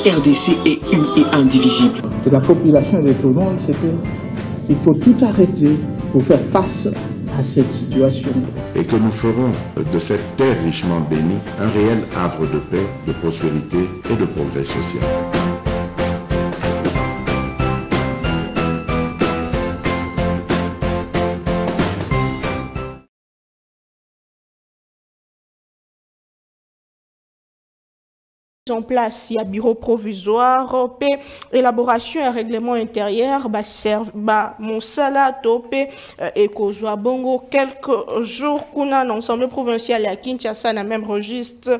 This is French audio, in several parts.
RDC est une et indivisible. De la population et de tout le monde, c'est qu'il faut tout arrêter pour faire face à cette situation. Et que nous ferons de cette terre richement bénie un réel havre de paix, de prospérité et de progrès social. En place, il y a bureau provisoire, élaboration et règlement intérieur, mon sala, topé, et kozwa bongo, quelques jours, kuna, l'ensemble provincial à Kinshasa, dans le même registre,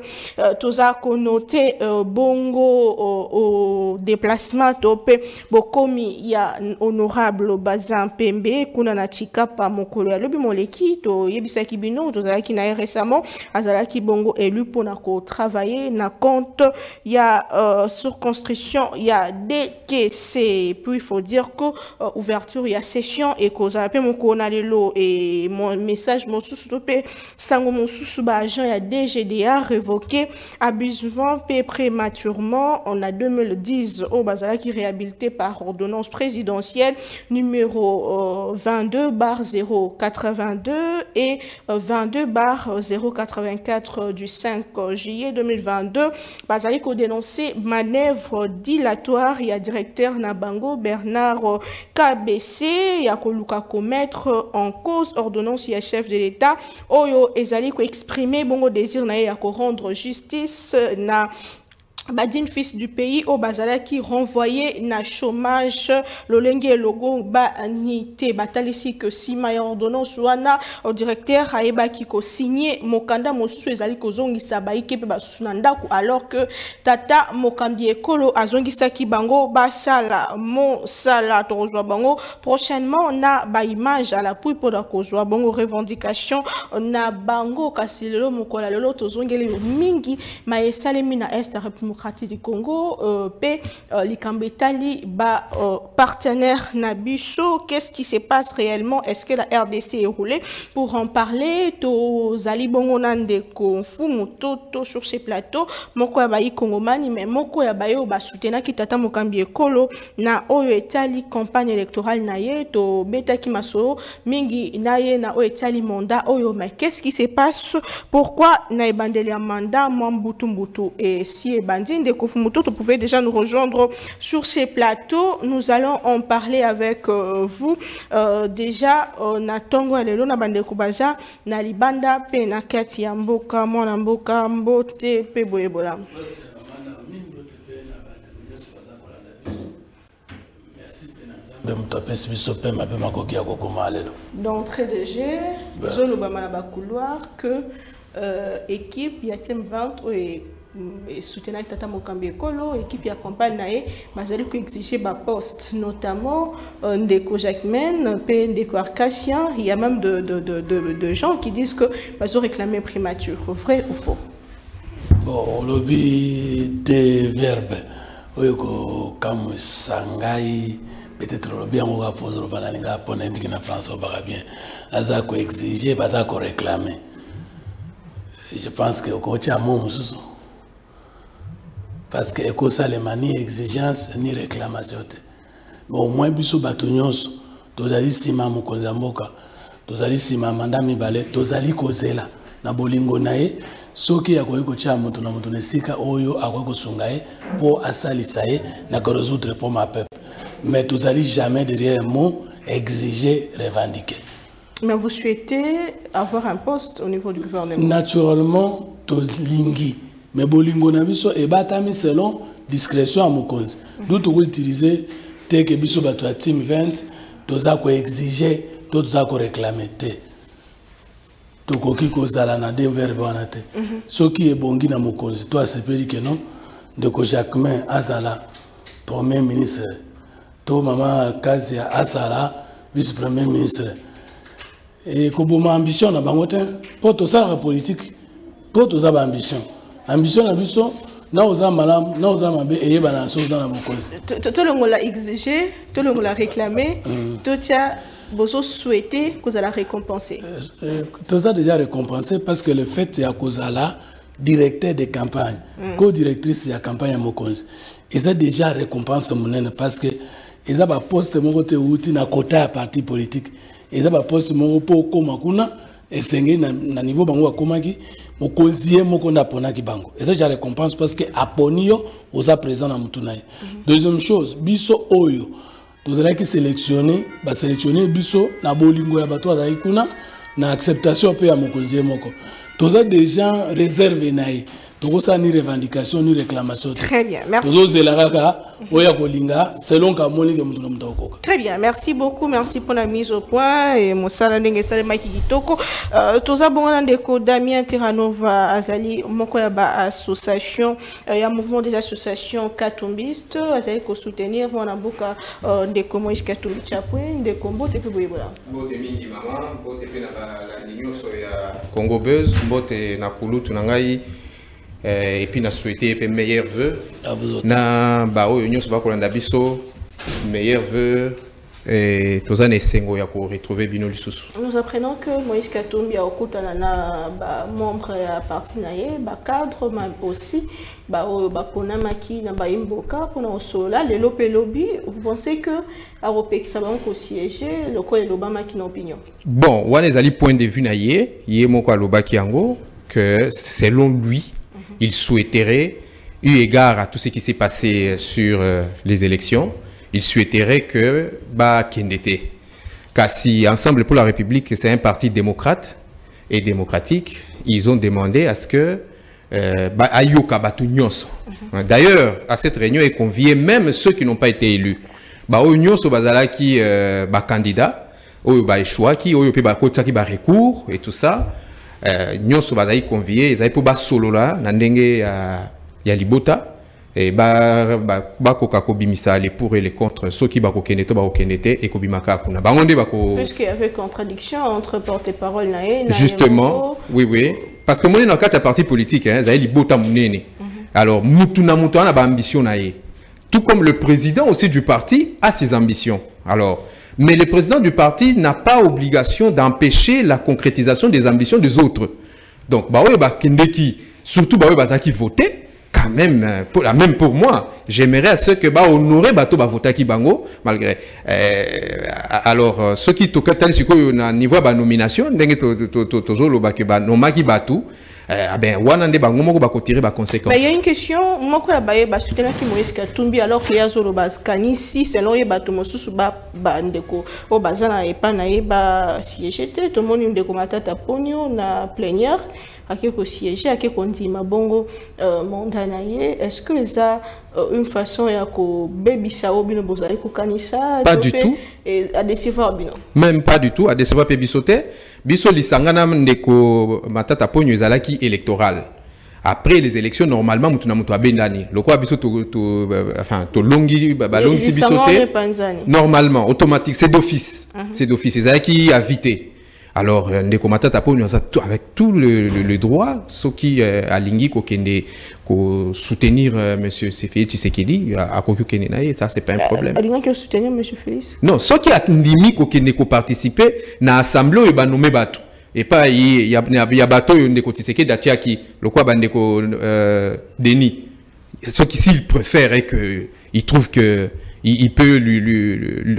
toza connoté, bongo, au déplacement, topé, bokomi, il y a honorable Bazin Pembe, kuna na chikapa, mokolo ya lobi moleki, to yebisa kibino, toza ki na récemment, azala ki bongo élu pour na ko travailler, na compte. Il y a sur construction, il y a décaissé. Puis il faut dire que ouverture, il y a session et cause. Après mon konalelo et mon message, mon sous-topé, sango mon sous-agent, il y a DGDA révoqué abusivement, prématurément. On a 2010 au Bazala qui réhabilité par ordonnance présidentielle numéro 22/082 et 22/084 du 5 juillet 2022. Bazali ko dénoncé manœuvre dilatoire, il y a directeur Nabango Bernard KBC, il y a Koluka commettre en cause ordonnance, il y a chef de l'État, Oyo Ezali ko exprimer bongo désir na ya ko rendre justice na Badine fils du pays au Bazala qui renvoyé na chômage l'olenge logo ba nité batalisi que si ma ordonnance wana au directeur Haeba qui ko signé mokanda mosusu ezali ko zongisa ba ikepe ba sunanda alors que tata mokambi ekolo azongisa ki bango basala mo sala tozwa bango prochainement na ba image à l'appui pour la kozwa bango revendication na bango kasilelo mokola lelo tozongeli mingi ma esalemi na est République du Congo, l'Ikambetali, partenaire Nabusso. Qu'est-ce qui se passe réellement? Est-ce que la RDC est roulée? Pour en parler, Tozali Bongonande Konfu, Mototo sur ces plateaux, Moko Yabayi Kongomani, mais Moko Yabayi Oba Soutena Kitata Mokambi Ekolo, na Oyo Etali campagne électorale Naye, to Beta Kimaso, Mingi Naye, na Oyo Etali Monda, Oyo, mais qu'est-ce qui se passe? Pourquoi Naibandeli Amanda, Mambutumbutu et si Ebandi de Kofumuto, vous pouvez déjà nous rejoindre sur ces plateaux. Nous allons en parler avec vous. Déjà, na tongo alelo na bande kubaza na libanda pe na kati ya mboka mwana mboka mbote pe boyebola. D'entrée de jeu, je le bamana ba couloir que équipe yatem 20 et soutenir Tata Mokambi Ekolo, équipe qui accompagne nae, mais que exiger ba poste, notamment Ndeko Jacquemin, Ndeko Arcassien, il y a même de gens qui disent que ils ont réclamé primature, vrai ou faux? Bon, le lobby des verbes, comme Sangai, peut-être le bien on va poser le banalinga pour n'importe en France on va bien, ça qu'on exiger, ça qu'on réclamer. Je pense que au côté à mon sous. Parce que ça les ni exigence ni réclamation. Mais au moins biso batonyos tozali sima mokonza mboka tozali sima manda mibale tozali kozela na bolingo nae soki ya koyiko cha moto na moto nesika oyo akoyiko sungae pour asalisa ye na ko résoudre pour ma peuple. Mais tozali jamais derrière un mot exiger revendiquer. Mais vous souhaitez avoir un poste au niveau du gouvernement? Naturellement tolingi. Mais bolingo na biso e batami selon discrétion à mokonzi. D'où tu veux utiliser tes que biso bato team 20 toza ko exiger toza ko réclamer te. To koki ko zala na de verbe wana te. Soki e bongi na mokonzi toi sepeli que non de ko Jacquemin azala premier ministre. To mama Kazia azala vice premier ministre. Et ko boma ambition na bango te pour to sala politique pour to za ambition. Ambition na biso na oza malam na oza mabe eye bana so dans la mokonzi to longo la exiger to longo la réclamer to tia bozo souhaiter que ça la récompenser to ça déjà récompensé parce que le fait ya kozala directeur de campagne, co-directrice de la campagne à Mokonzi. Et ça déjà récompense mon parce que ils ont un poste mon côté outil na quota à parti politique. Ils ont un poste mon pour comme kuna et c'est na niveau bango comme qui Mokonzi mon qu'on a pona qui bango. Et ça déjà récompense parce que aponio aux a présent dans mutunaï. Deuxième chose, biso oyo. Nous allons sélectionner biso na bolingo ya bato azali kuna na acceptation pe ya Mokonzi moko. Tous des gens réservés naï. Tous ni revendication ni réclamation. Très bien, merci. Très bien, merci beaucoup, merci pour la mise au point. Et Moussala Nengesale Maki Kitoko. Tous abonnés de Damien Tiranova Azali Mokoyaba Association. Il y a un mouvement des associations katumbistes. Azali ko soutenir mon amboka de Komo Iskatumbi Chapouin de Combo Tepe Boyebola. Bote mingi maman, bote pe na la ligne soya Congo Buzz, bote na Kulu tunangai. Et puis, on a souhaité les meilleurs vœux. Na ba o union soba kolanda biso meilleurs vœux et tous les sengo ya ko retrouver bino lisusu. Nous apprenons que Moïse Katumbi a okutana na ba membre ya parti naye, ba cadre mais aussi ba pona maki na ba imboka pona osola le lopelobi. Vous pensez que a repexa ba ko siéger le ko elobama ki na opinion. Bon, wana ezali point de vue na ye moko aloba ki yango que selon lui il souhaiterait, eu égard à tout ce qui s'est passé sur les élections, il souhaiterait que Kendete, car si Ensemble pour la République, c'est un parti démocrate et démocratique, ils ont demandé à ce que Ayoka Batu Nyonso. D'ailleurs, à cette réunion est convié même ceux qui n'ont pas été élus. Nyonso Bazala qui candidat, choix qui recours et tout ça. Nous sommes conviés, ils avaient pour solo là, nandenge ya libota et koka bimisa les pour et les contre ceux qui kenete et kobimaka kuna bangonde puisqu'il y avait contradiction entre porte-parole nae justement oui parce que mon dans quatre parti politique hein ils libota munene alors mutu na ambition nae tout comme le président aussi du parti a ses ambitions alors mais le président du parti n'a pas obligation d'empêcher la concrétisation des ambitions des autres. Donc, surtout qui voter, quand même, même pour moi, j'aimerais à ce que honorer voter qui bango malgré. Alors, ceux qui toquent au niveau de la nomination, ben wanande bango moko ba tirer ba conséquences. Mais il y a une question moko ya baye ba soutenir ki Moïse Katumbi alors que ya zolo ba kanisi selon ye bato mosusu ba ndeko o bazana e pa na ye ba siéger tout le monde ndeko matata ponyo na plénière akiko siéger akiko ndima bongo mondana ye est-ce que ça une façon ya ko bebisa obino bozali ko kanisa pas du tout et à décevoir bino même pas du tout à décevoir pe bisote biso lisangana ndeko matata ponyo ezalaki électoral après les élections normalement mutu na mutu abendani lokwa biso enfin to longi balongi si bisote normalement automatique c'est d'office c'est d'office ezalaki invité. Alors, ndeko matata ponyo avec tout le droit, ceux qui alingi ko soutenir monsieur Félix Tshisekedi à Kokyo Naye, ça c'est pas un problème. Alingi soutenir monsieur Félix? Non, ceux qui alingi ko participer na assemblée ba nommé bato. Et pas il y a bato ndeko Tshisekedi datiaki lokwa bandeko Denis. Ceux qui s'il préfère et que il trouve que il peut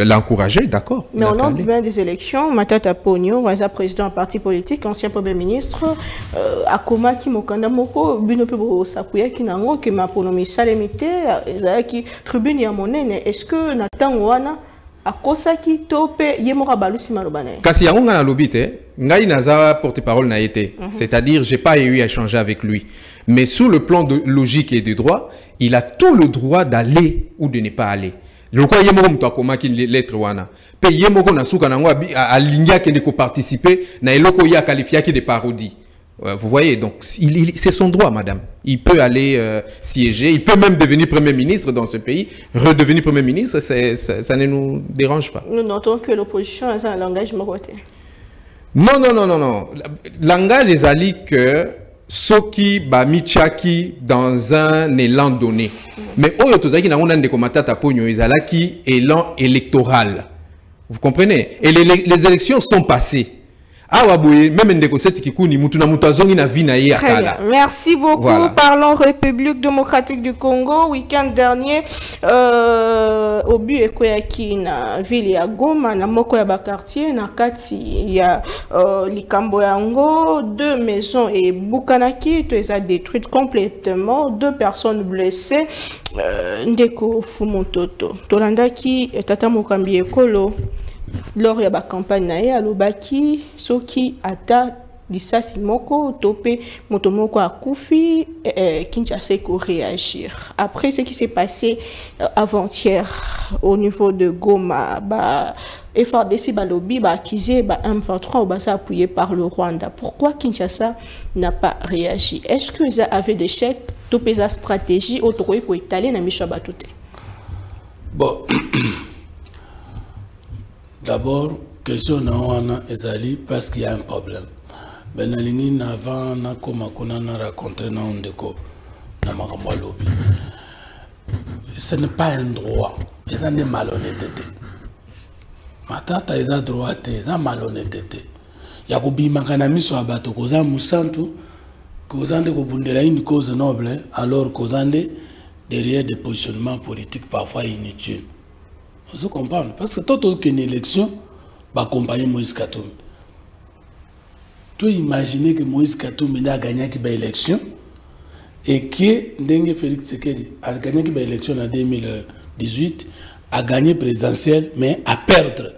l'encourager, d'accord. Mais on a bien des élections. Matata Ponyo, président d'un parti politique, ancien premier ministre, Akoma qui mokanda moko, binopo sakuya qui nango qui m'a pronommé salemité, qui tribune ya monene. Est-ce que Nathan wana akosa qui tope yemora balusi malobane? Kasi yango ngana lobite, ngai naza porte-parole na été. C'est-à-dire j'ai pas eu à échanger avec lui. Mais sous le plan de logique et de droit, il a tout le droit d'aller ou de ne pas aller. Le quoi yemoko mto akoma ki lettre wana. Pe yemoko na suka nango a lingia kende ko participer na eloko ya qualifié qui de parodie. Vous voyez, donc c'est son droit, madame. Il peut aller siéger, il peut même devenir premier ministre dans ce pays, redevenir premier ministre, ça ne nous dérange pas. Nous notons que l'opposition a un langage marocain. Non. Langage est ali que Soki Bamichaki dans un élan donné. Mais Oyo Tozaki n'a pas de commentaire à Pogno, élan électoral. Vous comprenez? Et les élections sont passées. même ndeko seti kikundi mutu na mutu azongi na vie na ye akala. Merci beaucoup. Voilà. Parlons République démocratique du Congo. Week-end dernier, au but ekoyaki na ville ya Goma na moko ya ba quartier na kati ya likambo yango, 2 maisons et bukanaki to eza détruites complètement, 2 personnes blessées. Ndeko Fumototo tolandaki tata mokambi ekolo lors ya ba campagne na ye alobaki soki ata lisasi moko topé moto moko akufi Kinshasa ko réagir. Après ce qui s'est passé avant-hier au niveau de Goma, ba FARDC balobi ba accusé ba M23 ou ba ça appuyé par le Rwanda. Pourquoi Kinshasa n'a pas réagi? Est-ce que ça avait des chèques topé sa stratégie autoroy ko étaler na misha batute? Bon. D'abord, question na ezali parce qu'il y a un problème. Benalingi avant na koma kuna na rencontré na ondeko na makambo lobby. Ce n'est pas un droit, c'est une malhonnêteté. Matata eza droit eza malhonnêteté. Ya kubima kana miso abato koza musantu kozande ko bundela une cause noble alors kozande derrière des positionnements politiques parfois inutiles. Vous comprenez? Parce que tout qu'une élection va accompagner Moïse Katumbi. Tu imagines que Moïse Katumbi a gagné l'élection et que Ndenge Félix Tshisekedi a gagné l'élection en 2018, a gagné présidentielle, mais à perdre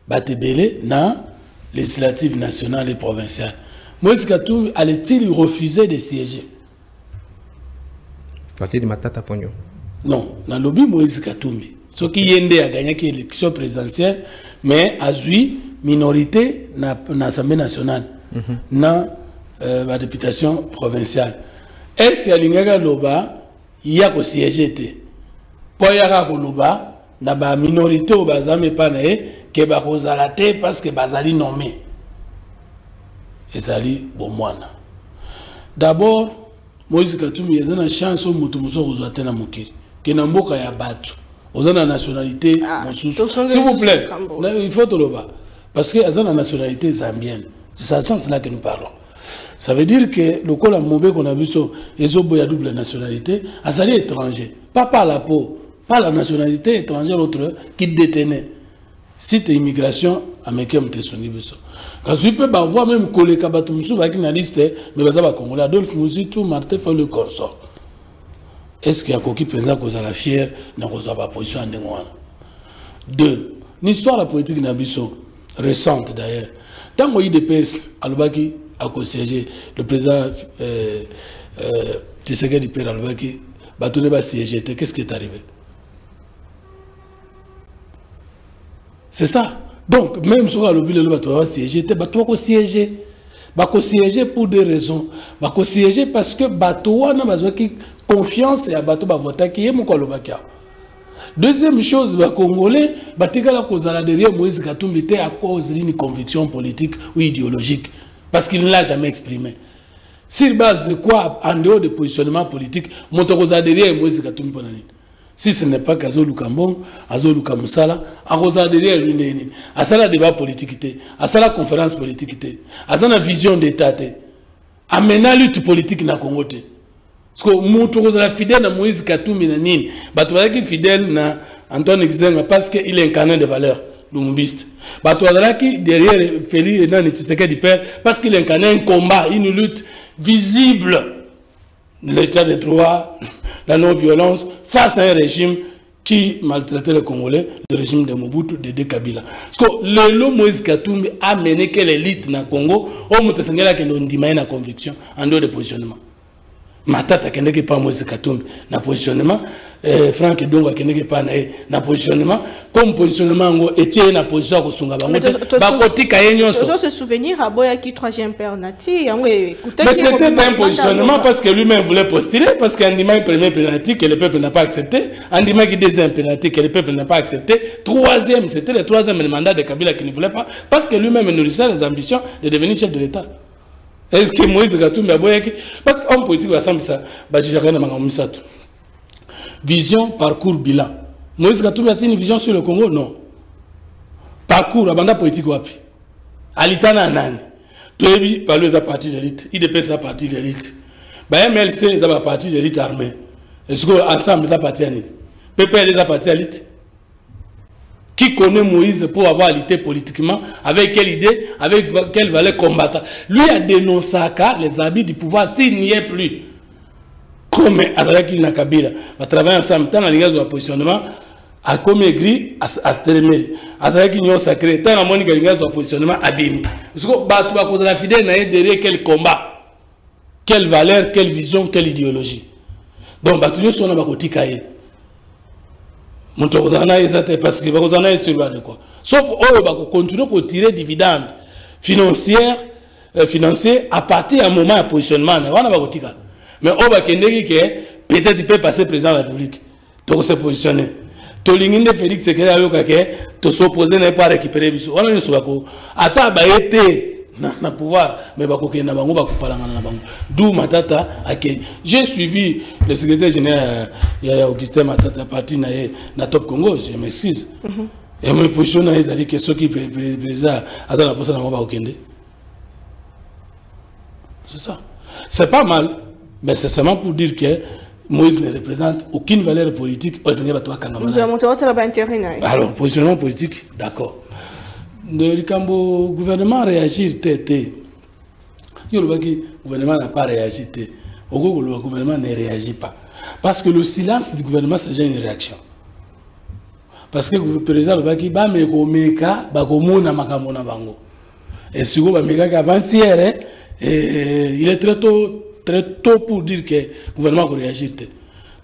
Batebele dans législative nationale et provinciale. Moïse Katumbi allait-il refuser de siéger? Vous parlez de Matata Pogno? Non, dans le lobby Moïse Katumbi. Ce qui Yende a gagné l'élection présidentielle, mais a joué minorité dans l'Assemblée nationale, dans la députation provinciale. Est-ce qu'il y a Loba, il y a un siège? Pour y avoir Loba, il y a une minorité au Bazame Panae qui est bazalate parce que Bazali nommé. Ezali Bomwana. D'abord, Moïse Katumbi, il y a une chance au Moutoumousou Rozoatena Moukiri, qui est un boka ya batu. Aux la nationalité, s'il vous plaît, il faut te le voir. Parce que la nationalité zambienne, c'est ça sens là que nous parlons. Ça veut dire que le col à Mobé qu'on a vu sur les obo à double nationalité, à salir étranger, pas par la peau, pas la nationalité étrangère autre qui détenait. Si tu es immigration, à Mekem te sonné beso. Quand tu peux voir même collègue Kabatumsou avec une liste, mais vas-y Congolais, Adolphe Mouzitou, Martin fait le consort. Est-ce qu'il y a quelqu'un qui est la fière dans la position de Ngwana? 2. L'histoire de la politique Nabiso, récente d'ailleurs. Dans le IDPS, Alobaki a co-siégé, le président Tshisekedi Père Alobaki, Batoune va siéger. Qu'est-ce qui est arrivé? C'est ça. Donc, même si le Batoune va siéger, Batoune va siéger. Bako siéger pour des raisons. Bako siéger parce que Batoua n'a pas qui confiance et à Bato Bavota qui est mon colobakia. Deuxième chose, les Congolais, Batikala Kozala derrière Moïse Katumbi était à cause d'une conviction politique ou idéologique. Parce qu'il ne l'a jamais exprimé. Sur base de quoi, en dehors de positionnement politique, Montokoza derrière Moïse Katumbi Ponani. Si ce n'est pas qu'Azo Lukambong, Azo Lukamoussala, Arosa derrière lui, à ça la débat politique, à ça la conférence politique, à ça la vision d'État, à la lutte politique na Congo. Parce que Montokoza fidèle à Moïse Katumbi Nanine, Batouala qui fidèle na Antoine Exenga parce qu'il est incarné de valeurs lumumbiste. Batouala qui derrière Félix Nan Tshisekedi Père parce qu'il incarne un combat, une lutte visible. L'état de droit, la non-violence, face à un régime qui maltraitait les Congolais, le régime de Mobutu, de Kabila. Parce que le Moïse Katumbi a mené que l'élite dans le Congo, au Moutessengela qui nous dit une conviction en dehors de positionnement. Matata qui n'est pas Moïse Katumbi, na positionnement, Franck Donga qui n'est pas na positionnement, comme positionnement, et tiens na position à Sunga Bangote, Bakoti Kayenyo. Je se souvenir à Boya qui troisième père Nati, mais c'était un positionnement parce que lui-même voulait postuler, parce qu'Andima premier penalty que le peuple n'a pas accepté, Andima qui deuxième penalty que le peuple n'a pas accepté, troisième, c'était le troisième mandat de Kabila qui ne voulait pas, parce que lui-même nourrissait les ambitions de devenir chef de l'État. Est-ce que Moïse Katumbi a boyé? Parce qu'en politique, il semble ça. Vision, parcours, bilan. Moïse Katumbi a une vision sur le Congo? Non. Parcours, abanda politique wapi. Alitana Anani. Tu as vu, par les partis d'élite. IDP, c'est parti d'élite. MLC, c'est la partie d'élite armée. Est-ce qu'ensemble, c'est la partie d'élite? PPL, c'est la partie d'élite. Qui connaît Moïse pour avoir lutté politiquement? Avec quelle idée? Avec quelle valeur combattre? Lui a dénoncé les habits du pouvoir s'il n'y est plus. Comme avec il n'a Kabila. À travers ensemble, dans la ligne de positionnement, à comme écrit, à Téléméry. Avec l'union sacrée, dans la ligne de positionnement, à Bimi. Parce que tu vas contre la fidèle, derrière quel combat? Quelle valeur, quelle vision, quelle idéologie? Donc, tu son à côté cahier. Mon parce que vous en avez sur de quoi. Sauf qu'on continue à tirer des dividendes financiers à partir d'un moment de positionnement. Mais on va peut-être il peut passer président de la République. Donc se positionner. Tolingine Félix Sekela to s'opposer n'est pas récupérer biso. On a sobako. Ata ba été na pouvoir mais ba kokenda bango ba kopalanga na bango. D'où Matata ake. J'ai suivi le secrétaire général Augustin Matata parti na Top Congo, je m'excuse. Et mon position na ezali que ceux qui président ata na posa na ba kokende. C'est ça. C'est pas mal. Mais c'est seulement pour dire que Moïse ne représente aucune valeur politique. Alors, positionnement politique, d'accord. Le gouvernement réagit. Le gouvernement n'a pas réagi. Le gouvernement ne réagit pas. Parce que le silence du gouvernement, c'est déjà une réaction. Parce que le président et si vous avez avant-hier, il est très tôt pour dire que le gouvernement va réagir.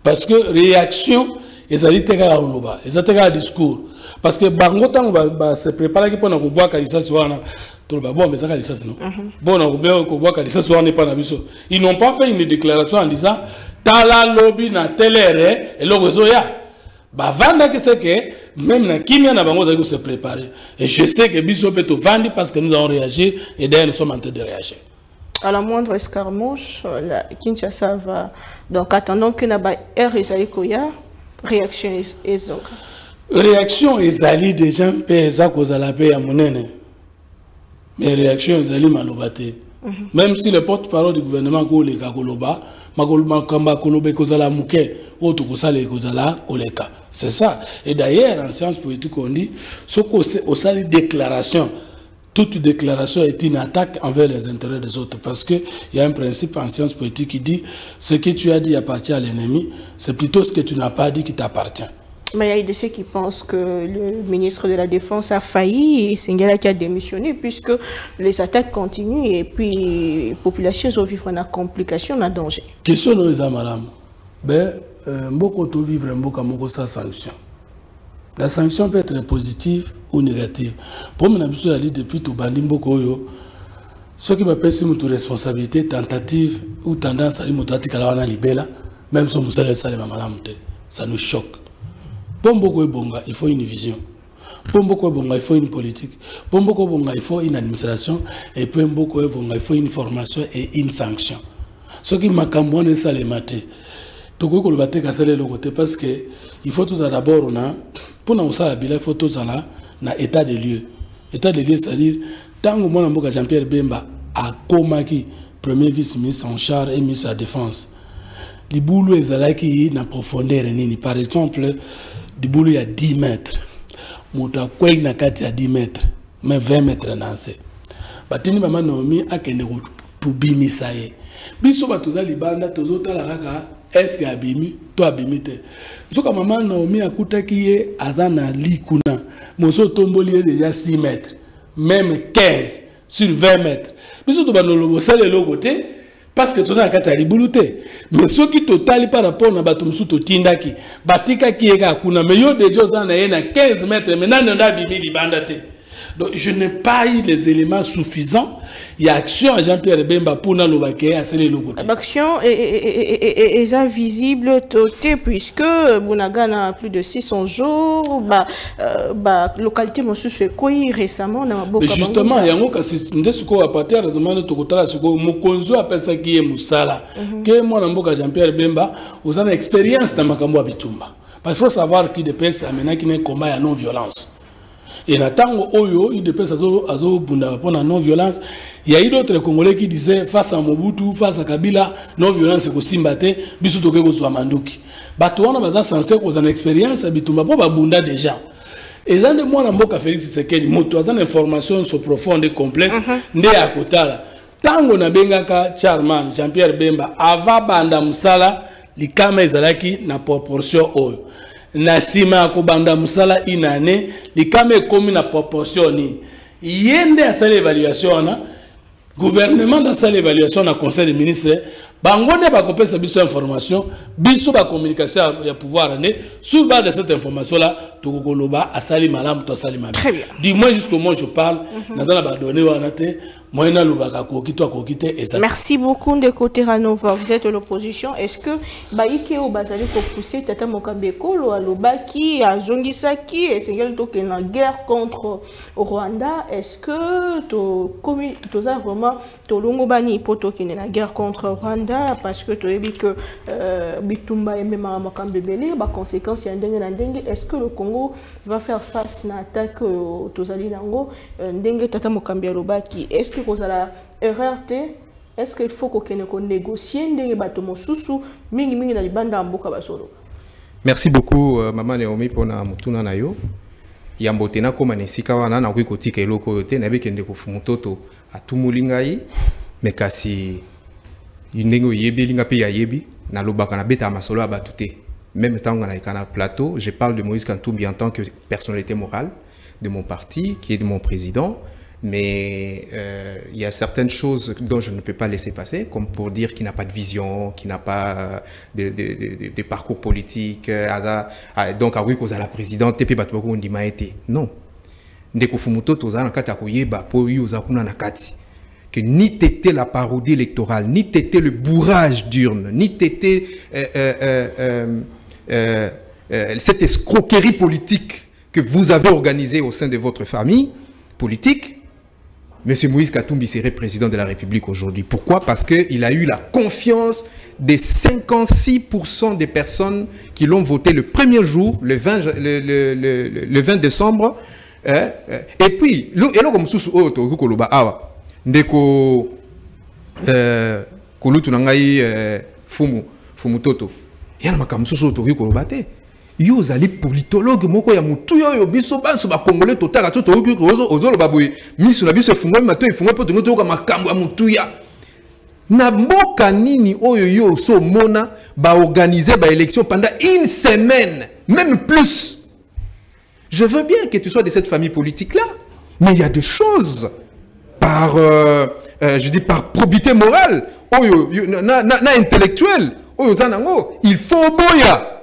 Parce que réaction, ils ont dit que ils ont un discours. Parce que Bangotan va se préparer pour nous boire Kalissa Souana. Bon, mais ça Kalissa non. Bon, on va boire Kalissa Souana n'est pas nabiso. Ils n'ont pas fait une déclaration en disant Tala lobby na telere et le réseau ya. Bah vanda que c'est que même na Kimia na Bango va se préparer. Et je sais que Biso peut tout vendre parce que nous avons réagi et d'ailleurs nous sommes en train de réagir. À la moindre escarmouche, Kinshasa va. Donc, attendons que Naba R. Ezali Koya, réaction Ezok. Réaction Ezali des gens, Peza Kozala Pe Amonene. Mais réaction Ezali Malobate. Même si le porte-parole du gouvernement Koleka Koloba, Makolba Kolobe Kozala Mouke, Oto Kosale Kozala Koleka. C'est ça. Et d'ailleurs, en sciences politiques, on dit, ce qu'on sait, déclaration. Toute déclaration est une attaque envers les intérêts des autres parce qu'il y a un principe en sciences politiques qui dit ce que tu as dit appartient à l'ennemi, c'est plutôt ce que tu n'as pas dit qui t'appartient. Mais il y a ceux qui pensent que le ministre de la Défense a failli et c'est un qui a démissionné puisque les attaques continuent et puis la population va vivre en complication, en danger. Question de les madame. Beaucoup de vivre beaucoup sans sanction. La sanction peut être positive ou négative. Pour moi, je dis depuis tout bandi mboko ce qui m'appelle si une responsabilité tentative ou tendance à dire libéla, même si vous savez ça ça nous choque. Pour beaucoup bonga, il faut une vision. Pour beaucoup bonga, il faut une politique. Pour beaucoup bonga, il faut une administration et pour beaucoup bonga, il faut une formation et une sanction. Ce qui m'a camboné ça les matés. Parce que il faut tout d'abord pour nous ça il faut tout ça na état de lieu. État de lieu c'est-à-dire tant que mon amboka Jean-Pierre Bemba a komaki premier vice-ministre en charge et ministre de la défense. Les boulot ezalaki na profondeur nini par exemple du boulot il y a 10 mètres. Mota kwei na kati ya 10 mètres mais 20 mètres nancé. Batini mama Naomi akende ko tubimisa ye. Biso batuza libanda tozotala kaka est-ce que abimi to abimite soka maman Naomi akutaki ye azana likuna moso tomboli déjà 6 mètres même 15 sur 20 mètres biso to banolo sale le côté parce que tona kata libuluté mais ce qui total par rapport na bato musu to tindaki batika ki eka kuna mais yo déjà zana ye na 15 mètres mais nana ndabimi libanda te. Donc, je n'ai pas eu les éléments suffisants. Il y a action à Jean-Pierre Bemba pour nous lobaké à celle de l'action est invisible puisque Bunaga a plus de 600 jours. Localité Mosusu Koi récemment. Mais justement, il y a un cas qui à partir de demande de Kotala Suko Mokonzo appelle ça qui est Moussala. Que moi Namboka Jean-Pierre Bemba, vous avez une expérience dans Makambo Bitumba. Parce qu'il faut savoir qu'il dépêche à maintenant qu'il y a un combat à non-violence. Et Natango Oyo, il dépêche Azo Bunda pour la non-violence. Il y a eu d'autres Congolais qui disaient face à Mobutu, face à Kabila, non-violence c'est aussi Mbate, Bissoutoke Koswa Manduki. Batouana Baza Sansé, qu'on a une expérience, Bitumba Poba Bunda déjà. Et ça, moi, je suis Félix Tshisekedi, je suis une information profonde et complète. Je suis à côté. Tango na bengaka Charman, Jean-Pierre Bemba, avant Banda Moussala, les caméras na proportion oyo. Na sima ko Banda Moussala inane, les caméras comme na proportion ni. Yende à cette évaluation na, gouvernement dans cette évaluation na conseil des ministres, bangone ba kopesa biso information, biso ba communication ya pouvoir né, sur base de cette information là, to kokoloba asali malam to asali mabe. Du moins jusqu'au moment où je parle, nazala ba donner wana te. Merci beaucoup de côté Ranova. Vous êtes l'opposition. Est-ce que Baïke ou Bazali pour pousser Tata Mokabeko ou Alobaki, à Zongisaki, et c'est une guerre contre Rwanda? Est-ce que tu as vraiment Tolongobani poto qui est la guerre contre Rwanda parce que tu as dit que Bitumba et même Makambebele, par conséquence, il y a un dengue. Est-ce que le Congo va faire face à l'attaque Tozali Nango, dengue Tata Mokambi Alobaki? Est-ce que vous avez la RRT? Est-ce qu'il faut qu'on négocie des bâtiments sous mingi mingi dans les bandes d'Amboka Basolo? Merci beaucoup, Maman Naomi, pour na mutuna na yo. Yambotena comme anesika wana na kui kotika eloko yote na bekende ko fumutoto atumulingai mais kasi indengo yebi linga pe ya yebi na lobaka na beta masolo abatute. Même temps on a un plateau, je parle de Moïse Katumbi en tant que personnalité morale de mon parti, qui est de mon président. Mais il y a certaines choses dont je ne peux pas laisser passer, comme pour dire qu'il n'a pas de vision, qu'il n'a pas de parcours politique. Donc, à cause de la présidente, TP Batouakou Ndima été. Non. Ndeko Fumuto, Toza, Nakata Koyeba, Poyi, Ozakuna Nakati. Que ni t'étais la parodie électorale, ni t'étais le bourrage d'urne, ni t'étais cette escroquerie politique que vous avez organisée au sein de votre famille politique. M. Moïse Katumbi serait président de la République aujourd'hui. Pourquoi? Parce qu'il a eu la confiance des 56% des personnes qui l'ont voté le premier jour, le 20 décembre. Et puis, comme ndeko kolutu nangai Fumutoto. Yana makamsusu otoki kolobate. Yo zali politologue moko ya mutu yo biso banso ba congolais totaka to toki ozolo baboy misu na biso fungwa mato ifungwa poto ngoto ka makambo ya mutu ya na mboka nini oyo yo so mona ba organiser ba élection pendant une semaine même plus. Je veux bien que tu sois de cette famille politique là, mais il y a des choses par je dis par probité morale oyo na intellectuel oyo zanango il faut boya.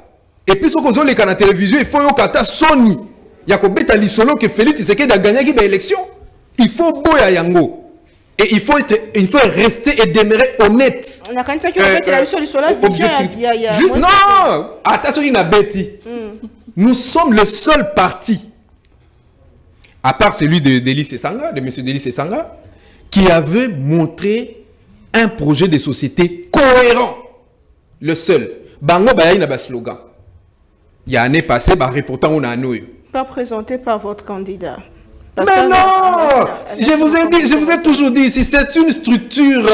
Et puis, ce qu'on a à la télévision, il faut que Sony, il y a que solo que Félix Tshisekedi a gagné l'élection. Il faut boya yango. Et il faut rester et demeurer honnête. On a quand même fait la solution là. Non, attention, il y a Betty. Nous sommes le seul parti, à part celui de Delis Esanga, de M. Delis Esanga, qui avait montré un projet de société cohérent. Le seul. Bango Bayaï n'a pas slogan. Il y a un année passée, reportant on a nous. Pas présenté par votre candidat. Mais non, je vous ai toujours dit, si c'est une structure,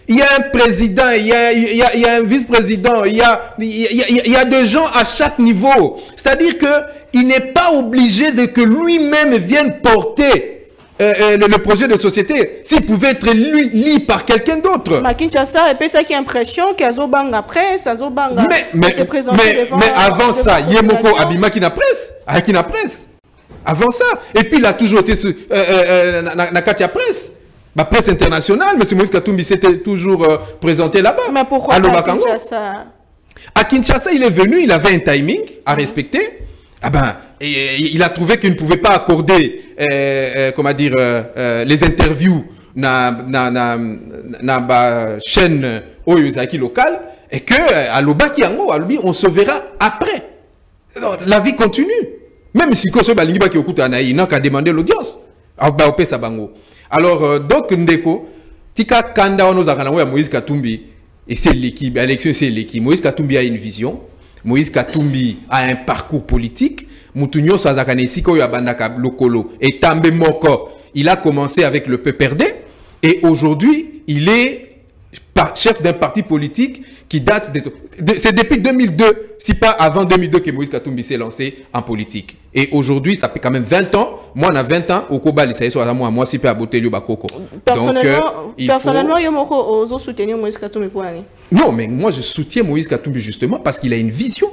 il y a un président, il y a un vice-président, il y a des gens à chaque niveau. C'est-à-dire qu'il n'est pas obligé de que lui-même vienne porter le projet de société, s'il pouvait être lu par quelqu'un d'autre. Kinshasa, et puis ça qui a l'impression qu'il y a Zobanga presse, Zobanga mais avant ça, Yemoko Abima qui n'a presse, avant ça, et puis il a toujours été na Katia presse, la presse internationale, M. Moïse Katumbi s'était toujours présenté là-bas. Mais pourquoi à Kinshasa? À Kinshasa, il est venu, il avait un timing à respecter. Ah ben, il a trouvé qu'il ne pouvait pas accorder, comment dire, les interviews dans la chaîne Oyozaki locale, et que à l'Obaki Yango, on se verra après. Alors, la vie continue. Même si Koso Balingiba qui okuta anaï, il n'a qu'à demander l'audience. Alors, donc, Ndeko, Tika Kanda Onozakanawa Moïse Katumbi, et c'est l'équipe, l'élection c'est l'équipe. Moïse Katumbi a une vision. Moïse Katumbi a un parcours politique. Mutunyo Sazakane Siko Yabandaka Lokolo et Tambe Moko. Il a commencé avec le PPRD et aujourd'hui, il est chef d'un parti politique qui date c'est depuis 2002, si pas avant 2002 que Moïse Katumbi s'est lancé en politique. Et aujourd'hui, ça fait quand même 20 ans. Moi, on a 20 ans. Au Koba, c'est soit moi, si peu à Botelio Bakoko. Personnellement, il faut soutenir Moïse Katumbi pour l'année. Non, mais moi, je soutiens Moïse Katumbi justement parce qu'il a une vision.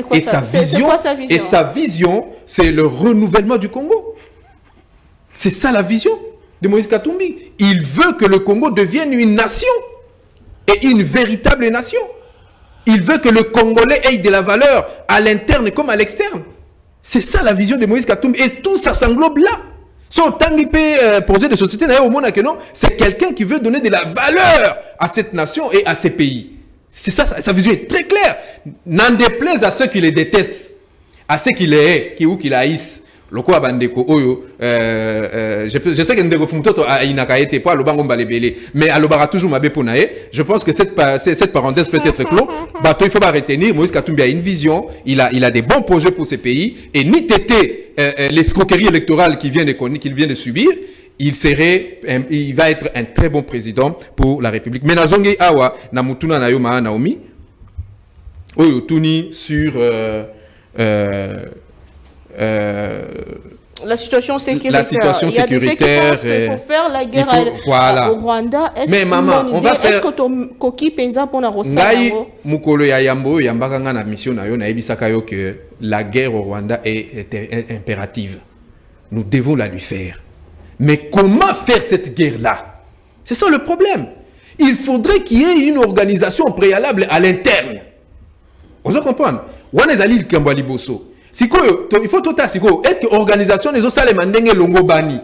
Quoi, sa vision, c'est le renouvellement du Congo. C'est ça la vision de Moïse Katumbi. Il veut que le Congo devienne une nation. Et une véritable nation. Il veut que le Congolais ait de la valeur à l'interne comme à l'externe. C'est ça la vision de Moïse Katumbi. Et tout ça s'englobe là. Son projet de société, c'est quelqu'un qui veut donner de la valeur à cette nation et à ces pays. C'est ça, sa vision est très claire. N'en déplaise à ceux qui les détestent, à ceux qui les haïssent, qui la haïssent. Je sais que Ndeko Fumtoto a inakaete pas lobango mbalebele, mais alobara toujours mabe ponae. Je pense que cette parenthèse peut être clos. Bato il faut pas retenir. Moïse Katumbi a une vision. Il a des bons projets pour ces pays et ni tété l'escroquerie électorale qu'il vient de subir. Il va être un très bon président pour la République. Mais nazongi awa na mutuna na yo maa Naomi. Oyo tuni sur la situation sécuritaire. Il y a ceux qui pensent qu'il faut faire la guerre au Rwanda. Mais maman, on va faire. Est-ce que ton coquille pensa pour la Ngai mukolo ya yambo yambaka nga na mission na yo na ebisaka yo que la guerre au Rwanda est impérative. Nous devons la lui faire. Mais comment faire cette guerre-là? C'est ça le problème. Il faudrait qu'il y ait une organisation préalable à l'interne. Vous comprenez? Wanezali Kambali Bosso. Il faut tout à est-ce que l'organisation des Longo-Bani?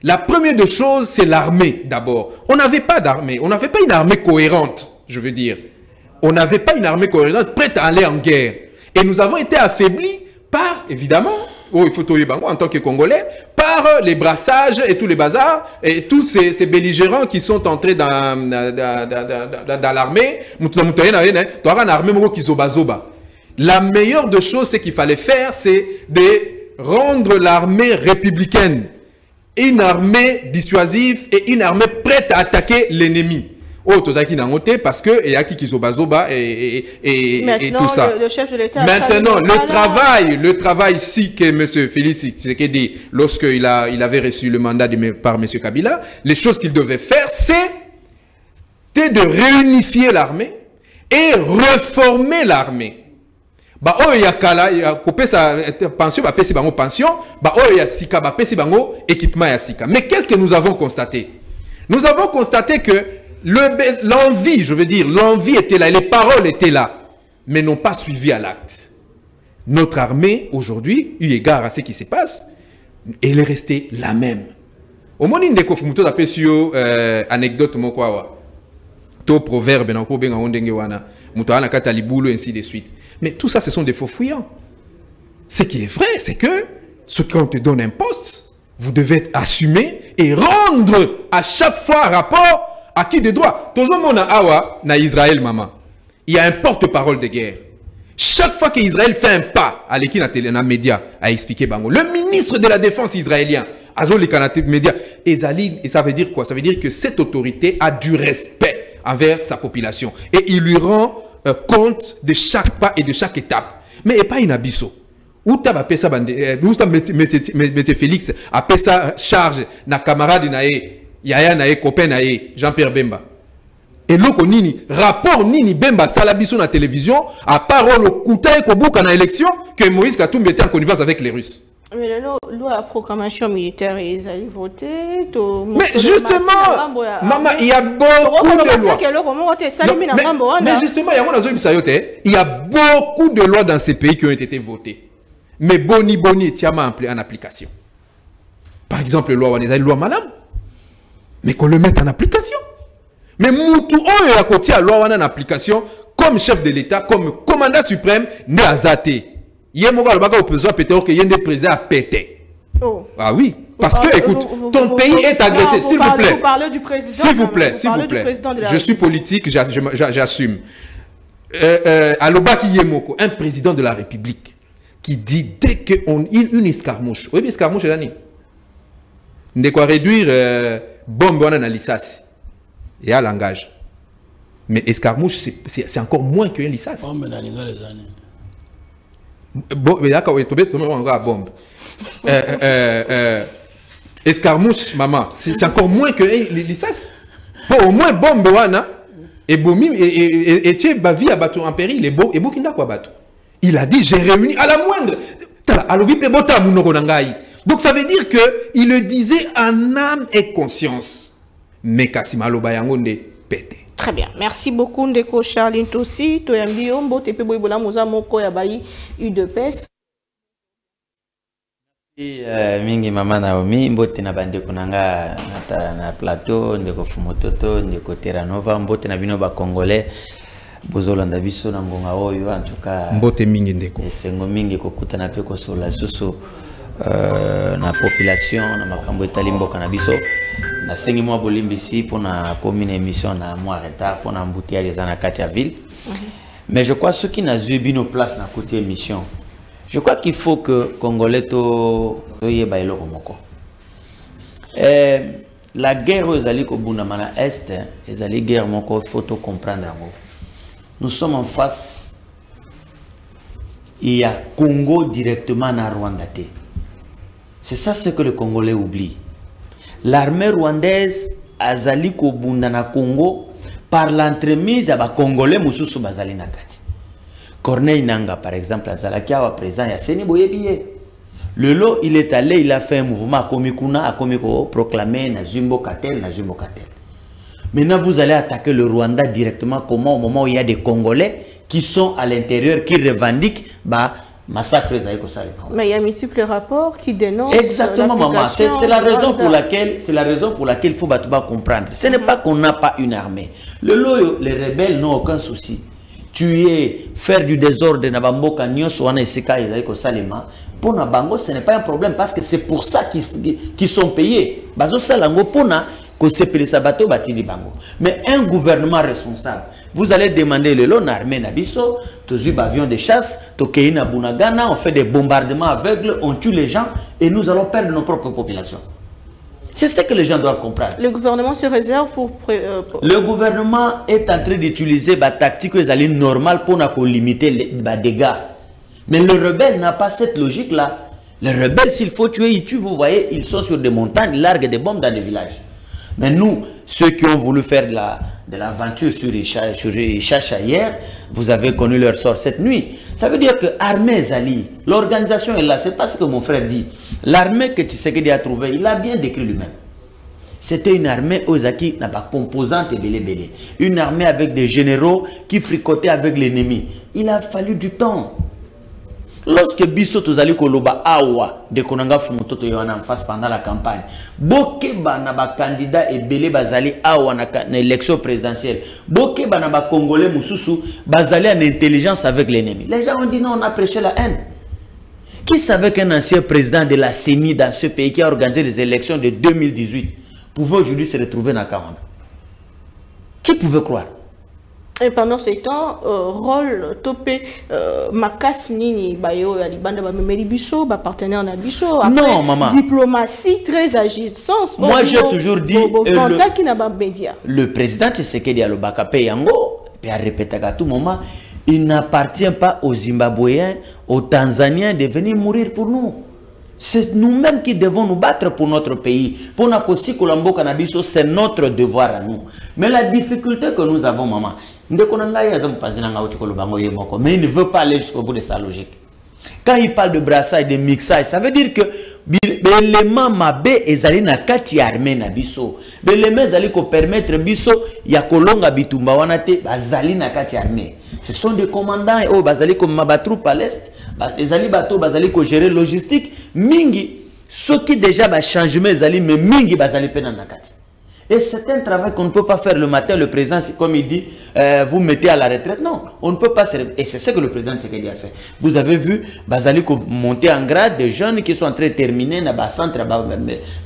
La première des choses, c'est l'armée d'abord. On n'avait pas d'armée. On n'avait pas une armée cohérente, je veux dire. On n'avait pas une armée cohérente prête à aller en guerre. Et nous avons été affaiblis par, évidemment, il faut en tant que Congolais, par les brassages et tous les bazars, et tous ces belligérants qui sont entrés dans l'armée. La meilleure des choses, c'est qu'il fallait faire, c'est de rendre l'armée républicaine. Une armée dissuasive et une armée prête à attaquer l'ennemi. Parce que il y a qui zoba et tout ça. Le chef de l'État. Maintenant, le travail ici que M. Félix Tshisekedi, lorsqu'il avait reçu le mandat par M. Kabila, les choses qu'il devait faire, c'était de réunifier l'armée et reformer l'armée. Il y a pension, équipement. Mais qu'est-ce que nous avons constaté? Nous avons constaté que l'envie, je veux dire, l'envie était là, les paroles étaient là, mais n'ont pas suivi à l'acte. Notre armée, aujourd'hui, eu égard à ce qui se passe, elle est restée la même. Au moment où nous avons sur anecdote, to proverbe, ainsi de suite. Mais tout ça, ce sont des faux fuyants. Ce qui est vrai, c'est que ce qu'on te donne un poste, vous devez assumer et rendre à chaque fois rapport à qui de droit. Tout le monde a Israël, maman. Il y a un porte-parole de guerre. Chaque fois qu'Israël fait un pas, à l'équipe dans les médias, à expliquer Bango, le ministre de la Défense israélien, et ça veut dire quoi? Ça veut dire que cette autorité a du respect envers sa population. Et il lui rend compte de chaque pas et de chaque étape. Mais pas une abisso. Où tu as fait ça, M. Félix a fait sa charge, na camarade nae, yaya nae, copain nae, Jean-Pierre Bemba. Et donc, rapport Nini Bemba Salabiso na télévision, à part le Koutaï Kobouka na élection, que Moïse Katumbi était en connivence avec les Russes. Mais la loi à programmation militaire, ils allaient voter. Mais justement, maman, il y a beaucoup de lois. Mais justement, il y a beaucoup de lois dans ces pays qui ont été votées. Mais boni est en application. Par exemple, la loi madame. Mais qu'on le mette en application. Mais Moutou a côté la loi en application comme chef de l'État, comme commandant suprême, né à Zate. Il y a un président que y a des présidents à péter. Ah oui, parce que, écoute, ton pays est agressé, s'il vous plaît. S'il vous plaît, s'il vous plaît. Je suis politique, j'assume. Alobaki Yemoko, un président de la République, qui dit dès qu'on une escarmouche, oui, escarmouche là ni, de quoi réduire bombe on a licence et à langage. Mais escarmouche c'est encore moins qu'un licence. Oh mais les années. Bon, mais d'accord, on va bombe. Escarmouche, maman, c'est encore moins que les licence. Bon, au moins bombe wana et bomi et tu bavi à bateau en péril et beau et bokina quoi bateau. Il a dit j'ai réuni à la moindre. Donc ça veut dire que il le disait en âme et conscience. Mais Kassimalo Bayangonde pété. Très bien. Merci beaucoup Ndeko Charline Tossi. Toyambi Ombo Tepe Boibola Moza Moko Yabayi UDPS. Mingi mama Naomi mbote na bande kunanga na plateau Ndeko Fumototo Ndeko Terranova mbote na bino ba congolais bozolanda biso na ngonga oyo en tout cas mbote mingi Ndeko esengo mingi kokutana pe kosola susu na population na makambo etali mboka na biso na sengi mwa bolimbisi pona commune émission na moi retard pona embouteillage za na katia ville. Mais je crois ceux qui n'a eu nos place na côté émission. Je crois qu'il faut que Congolais to yeba eloko moko. La guerre aux alliés au Bundamana Est, les alliés guerre moko faut to comprendre. Nous sommes en face, il y a Congo directement à Rwanda. C'est ça ce que le Congolais oublie. L'armée rwandaise a zali ko bundana Congo par l'entremise à Congolais mususu bazali nakati. Corneille Nanga par exemple, Zalakia wa présent ya Seni Boyebiye. Le lot il est allé, il a fait un mouvement à Komikuna, à Komiko proclamé na Zumbo Katel, na Zumbo Katel. Maintenant, vous allez attaquer le Rwanda directement. Comment au moment où il y a des Congolais qui sont à l'intérieur, qui revendiquent massacre les Aïkosali. Mais il y a multiples rapports qui dénoncent. Exactement, maman. C'est la raison pour laquelle il faut comprendre. Ce n'est pas qu'on n'a pas une armée. Les rebelles n'ont aucun souci. Tuer, faire du désordre dans Bamboka, Nyoswana et Seka et Aïkosalema. Pour Nabango, ce n'est pas un problème parce que c'est pour ça qu'ils sont payés. Bazo Salango Pona. Mais un gouvernement responsable, vous allez demander le lot armée Nabiso, tous avions de chasse, Tokeina Bunagana, on fait des bombardements aveugles, on tue les gens et nous allons perdre nos propres populations. C'est ce que les gens doivent comprendre. Le gouvernement se réserve pour... Le gouvernement est en train d'utiliser des tactiques normales pour limiter les dégâts. Mais le rebelle n'a pas cette logique-là. Les rebelles, s'il faut tuer, ils tuent, vous voyez, ils sont sur des montagnes, ils larguent des bombes dans des villages. Mais nous, ceux qui ont voulu faire de l'aventure sur Ishacha hier, vous avez connu leur sort cette nuit. Ça veut dire que l'armée Zali, l'organisation est là, c'est pas ce que mon frère dit. L'armée que Tshisekedi a trouvée, il a bien décrit lui-même. C'était une armée Ozaki n'a pas composante et belé. Une armée avec des généraux qui fricotaient avec l'ennemi. Il a fallu du temps. Lorsque Bisso Tozali Koloba Awa de Konanga Fumototo Yohana en face pendant la campagne, Bokeba Naba candidat et Belé Bazali Awa na l'élection présidentielle, Bokeba Naba Congolais Moussousou Bazali en intelligence avec l'ennemi. Les gens ont dit non, on a prêché la haine. Qui savait qu'un ancien président de la CENI dans ce pays qui a organisé les élections de 2018 pouvait aujourd'hui se retrouver dans Karana? Qui pouvait croire? Et pendant ce temps, rôle topé Makas Nini Bayo Alibanda Bamelibiso, partenaire Nabiso, non, maman. Diplomatie très agissante. Moi j'ai toujours dit le président Tshisekedi Alobaka Yango, et a répété à tout moment, il n'appartient pas aux Zimbabwéens, aux Tanzaniens de venir mourir pour nous. C'est nous-mêmes qui devons nous battre pour notre pays. Pour c'est notre devoir à nous. Mais la difficulté que nous avons, maman, mais il ne veut pas aller jusqu'au bout de sa logique. Quand il parle de brassage, de mixage, ça veut dire que l'élément mabé est na kati armée na biso. L'élément zali ko permettre biso ya kolonga bitumba wanate bazali na kati armée. Ce sont des commandants et bazali comme mabatru à l'est, les ali bateau bazali ko gérer logistique mingi ceux qui déjà ba changement zali mais mingi bazali pena na kati. Et c'est un travail qu'on ne peut pas faire le matin. Le président, comme il dit, vous mettez à la retraite. Non, on ne peut pas se... Et c'est ce que le président Tshisekedi a fait. Vous avez vu, Bazali monter en grade, des jeunes qui sont en train de terminer dans le centre, dans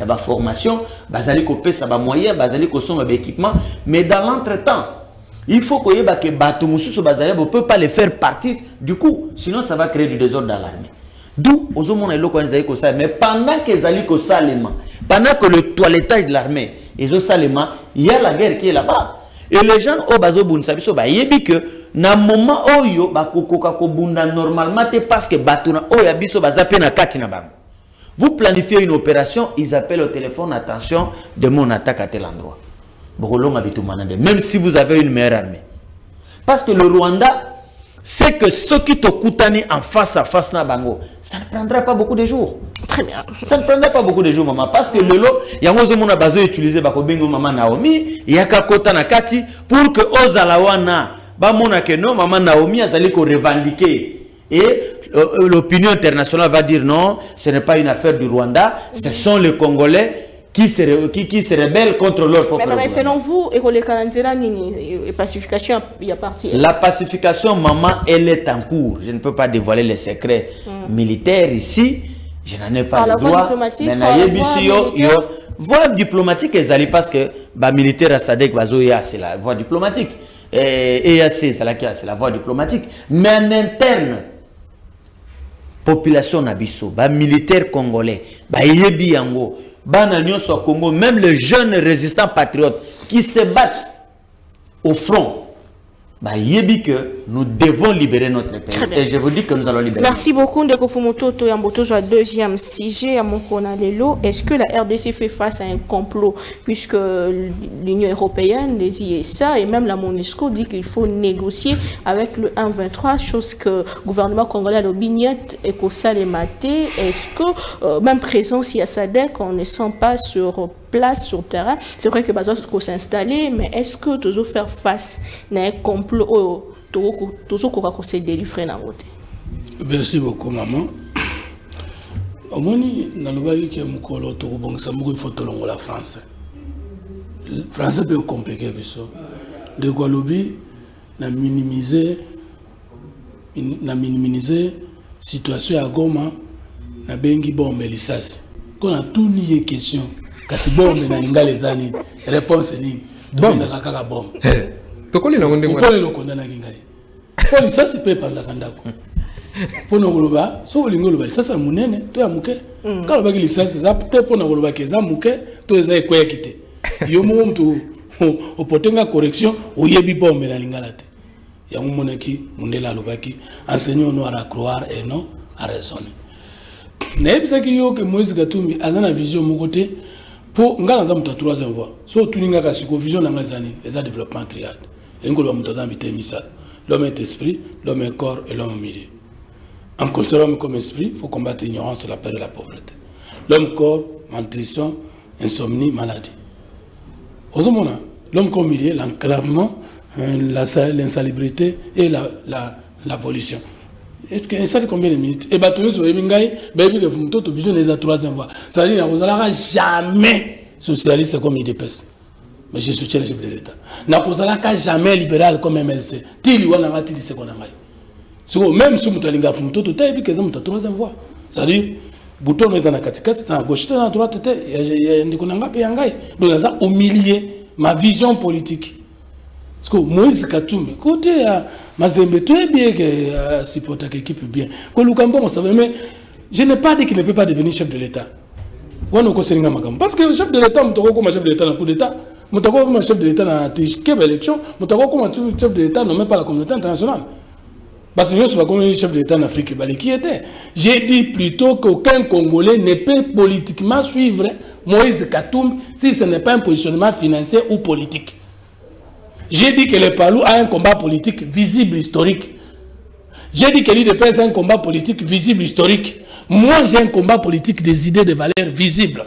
la formation. Bazali paie sa moyen, Bazali son équipement. Mais dans l'entretemps, il faut que Batumoussou Bazali ne peut pas les faire partir du coup. Sinon, ça va créer du désordre dans l'armée. D'où aux hommes mais pendant qu'ils allaient au Salema, pendant que le toilettage de l'armée est au Salema, il y a la guerre qui est là-bas. Et les gens au bazo bunsabiso ba yebi que na moment oyo ba kokoka ko bunda normalement parce que batuna oya biso bazape na kati na bango. Vous planifiez une opération, ils appellent au téléphone, attention, demain on attaque à tel endroit. Même si vous avez une meilleure armée. Parce que le Rwanda, c'est que ceux qui te koutani en face à face na bango, ça ne prendra pas beaucoup de jours. Très bien. Ça ne prendra pas beaucoup de jours, maman. Parce que le lot, il y a un besoin d'utiliser Bakobengo maman Naomi, il y a Kakota Nakati, pour que Ozalawana, Bamona que non, maman Naomi, a allé revendiquer. Et l'opinion internationale va dire non, ce n'est pas une affaire du Rwanda, ce sont les Congolais qui se rebellent contre leur propre mais selon vous, la pacification y a parti. La pacification, maman, elle est en cours. Je ne peux pas dévoiler les secrets militaires ici. Je n'en ai pas le droit. Mais voie diplomatique, ils allaient parce que les militaires à Sadek, c'est la voie diplomatique. Et EAC, c'est la voie diplomatique. Mais en interne, population Nabiso, militaires congolais, Yebi Yango, Congo, même les jeunes résistants patriotes qui se battent au front, yebi que nous devons libérer notre pays. Et je vous dis que nous allons libérer. Merci beaucoup Ndeko Fumoto Toyamboto. Deuxième sujet à mon Lelo. Est-ce que la RDC fait face à un complot puisque l'Union européenne, les ISA et même la MONUSCO dit qu'il faut négocier avec le 1-23, chose que le gouvernement congolais a l'obignet et qu'au Salématé. Est-ce que même présence il y a SADC, on ne sent pas sur place sur terrain? C'est vrai que Bazo faut s'installer, mais est-ce que tu dois faire face à un complot Merci beaucoup, maman. Omoni nalobaki ke mukolo to kubongisa muko ifotolongo la France. Le français peut compliquer biso. De quoi lobi na minimiser situation à Goma na bengi bombe lisasi. Qu'on a tout nié question. Kasi bombe na ngale zani réponse ni bombe kaka bombe. Tokoli na ngonde ngwa. Tokoli lokondana kingali. Pour ça c'est pas kandako. Pour nous goloba, so lingo loba ça munene to ya muke. Kalo baki lisasi za peut pour nous goloba ke za muke to eza ekoya kite. Yo mo mtu opotenga correction oyebi bombe na lingala te. Ya monaki mundela lobaki enseignant nous à croire et non à raisonner. Nebisa ki yo ke Moïse Katumbi azana vision mo côté pour ngala za muta troisième voie. So tuninga ka siko vision na ngazani eza développement triade. Ngolo muta dans misal. L'homme est esprit, l'homme est corps et l'homme est milieu. En considérant l'homme comme esprit, il faut combattre l'ignorance, la peur et la pauvreté. L'homme corps, malnutrition, insomnie, maladie. L'homme comme milieu, l'enclavement, l'insalubrité et la pollution. Est-ce que ça fait combien de minutes? Et bien, tout le monde vision des troisième voie. Ça veut dire que vous n'allez jamais socialiste comme IDPS. Mais je soutiens le chef de l'État. N'a jamais libéral comme MLC. Tili wana ngati li sekona ngai. Siko même si mutalinga fumuto to tayi bikeza mutatroisième voie. C'est-à-dire bouton eza na katikati na gauche na droite te ya ndiko na ngapi ya ngai. Donc ça au milieu ma vision politique. Siko Moïse Katumbi côté ya Mazembe très bien que supporter l'équipe bien. Ko Lukambo on savait mais je n'ai pas dit qu'il ne peut pas devenir chef de l'État. Parce que le chef de l'État, comme chef de l'État dans le coup d'État, comme chef de l'État dans la élection, comme chef de l'État nommé par la communauté internationale. Comme chef de l'État en Afrique, qui était. J'ai dit plutôt qu'aucun Congolais ne peut politiquement suivre Moïse Katumbi si ce n'est pas un positionnement financier ou politique. J'ai dit que le Palou a un combat politique visible, historique. J'ai dit que l'IDPS a un combat politique visible, historique. Moi, j'ai un combat politique des idées, des valeurs visibles.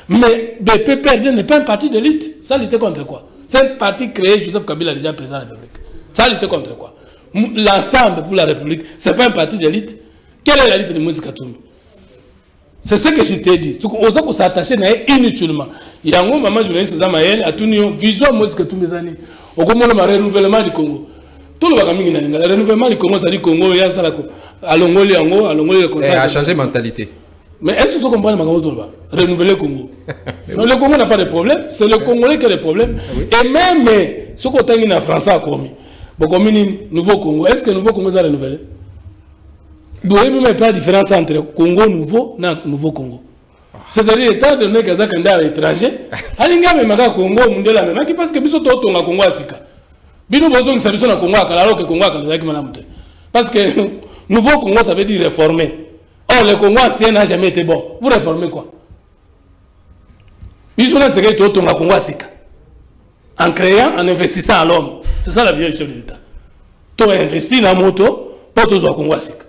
Mais le PPRD n'est pas un parti d'élite. Ça luttait contre quoi? C'est un parti créé, Joseph Kabila déjà président de la République. Ça luttait contre quoi? L'ensemble pour la République, ce n'est pas un parti d'élite. Quelle est la lutte de Moïse Katumbi? C'est ce que je t'ai dit. On s'est attaché inutilement. Il y a un moment, journaliste Zamaël a tenu une vision Moïse Katumbi. On commence le renouvellement du Congo. Tout le renouvellement du Congo, c'est-à-dire Congo, il y a ça, à Longoli, a changé de mentalité. Mais est-ce que vous comprenez renouveler le Congo? Le Congo n'a pas de problème, c'est le Congolais qui a des problèmes. Et même ce qu'on a en France a commis. Nouveau Congo, est-ce que le Nouveau Congo a renouvelé? Vous voyez même pas la différence entre Congo nouveau et nouveau Congo. C'est-à-dire, étant donné que les candidats à l'étranger, Alinga même à Congo, Mundela même, qui parce que Biso Toto na Congo Asika. Bino Bozo ne savait pas Congo à Kalaro que Congo à Kalaro. Parce que nouveau Congo, ça veut dire réformer. Or, le Congo ancien n'a jamais été bon. Vous réformez quoi? Biso n'a pas Toto na Congo Asika. En créant, en investissant à l'homme. C'est ça la vieille chef de l'État. Tu investis dans la moto, pour tout Congo Asika.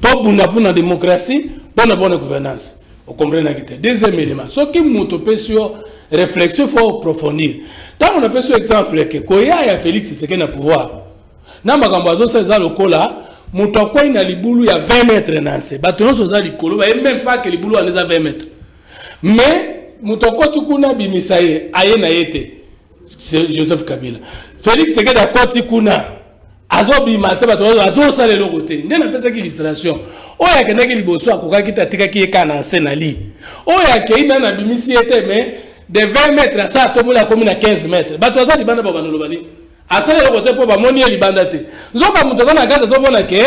Pour la démocratie, pour la bonne gouvernance. Vous comprenez? Deuxième élément. Ce qui est sur réflexion, il faut approfondir. Tant on a pris sur exemple que Koya et Félix c'est qu'il a pouvoir. Dans ma gambazo, c'est ça le cola. Moutokwa il a libulu il y a 20 mètres nancé. Bâton sur ça l'icolo, il même pas que libulu en a 20 mètres. Mais Moutokwa tu kuna bimisaye aye na yete. C'est Joseph Kabila. Félix c'est qu'il a quoi tu kuna. Azobi maté bato azo sale le côté ndena pesa ki illustration oya kenaki liboso akoka kitatika ki ekana senali oya ke ina na bimisi ete mais de 20 mètres ça tomola comme na 15 mètres bato azo libanda ba banolo bani asale le côté po ba moni libanda te nzoka mutoka na gaza zo bona ke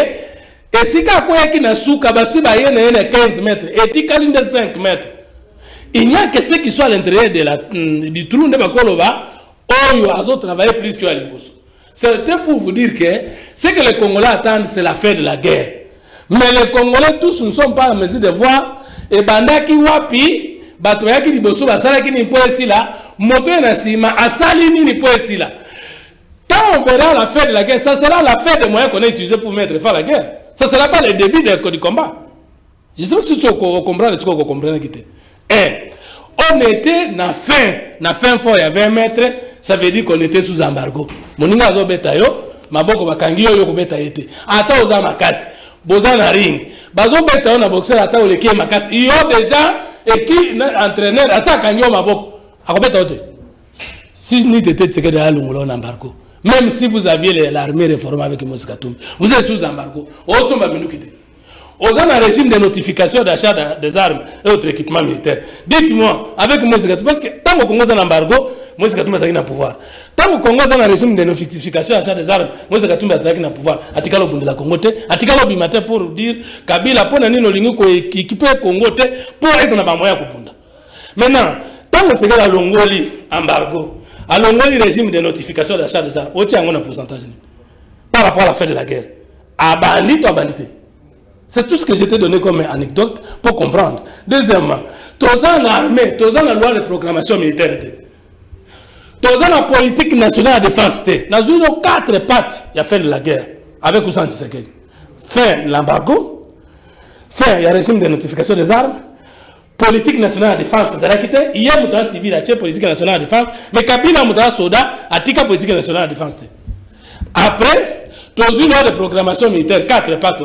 esika ko yaki na suka basi ba yene 15 mètres etikali de 5 mètres il n'y a que ceux qui sont à l'intérieur de la du trou de bakoloba oyo azo travailler plus que à liboso. C'était pour vous dire que ce que les Congolais attendent, c'est la fin de la guerre. Mais les Congolais tous ne sont pas en mesure de voir. Et bandaki wapi, batoyaki liboso basalaki ni poesi là, moto na sima asali ni poesi là. Quand on verra la fin de la guerre, ça sera la fin des moyens qu'on a utilisés pour mettre fin à la guerre. Ça ne sera pas le début du combat. Je sais pas si vous comprenez ce que vous comprenez. On était na fin fort il y a 20 mètres. Ça veut dire qu'on était sous embargo. Moninga azo beta yo, maboko bakangi yo ko beta yete. Ata oza makasi, boza na ring. Bazo beta yo na boxeur ata oleki makasi. Yo déjà et qui entraîneur ata kangi yo maboko. Ako beta yote. Si ni tete tseke de alungulo na embargo. Même si vous aviez l'armée réformée avec Moïse Katumbi, vous êtes sous embargo. Oso mabinu kite. Aux un régime de notification d'achat des armes et autres équipements militaires. Dites-moi, avec Moïse Katumbi, parce que tant que Congo est en embargo, Moïse Katumbi a un pouvoir. Tant que Congo est dans un régime de notification d'achat des armes, Moïse Katumbi a un pouvoir. Atikalo Bundela Congo, Atikalo Bimate pour dire Kabila pour nani no lingo qui peut Congo pour être dans un moyen Kubunda. Maintenant, tant que c'est la Longoli embargo, à Longoli régime de notification d'achat des armes, où tu as un pourcentage par rapport à la fin de la guerre. À bandit ou à bandité. C'est tout ce que je t'ai donné comme anecdote pour comprendre. Deuxièmement, tous en l'armée, tous en la loi de programmation militaire, tous en la politique nationale de défense, nous avons 4 pattes il y a fait de la guerre avec Ousmane Tshisekedi. Fin l'embargo, fin il y a régime de notification des armes, politique nationale de défense, il y a un civil à politique nationale de défense, mais Kabila a soda à tika politique nationale de défense. Après, tous une loi de programmation militaire, 4 pattes.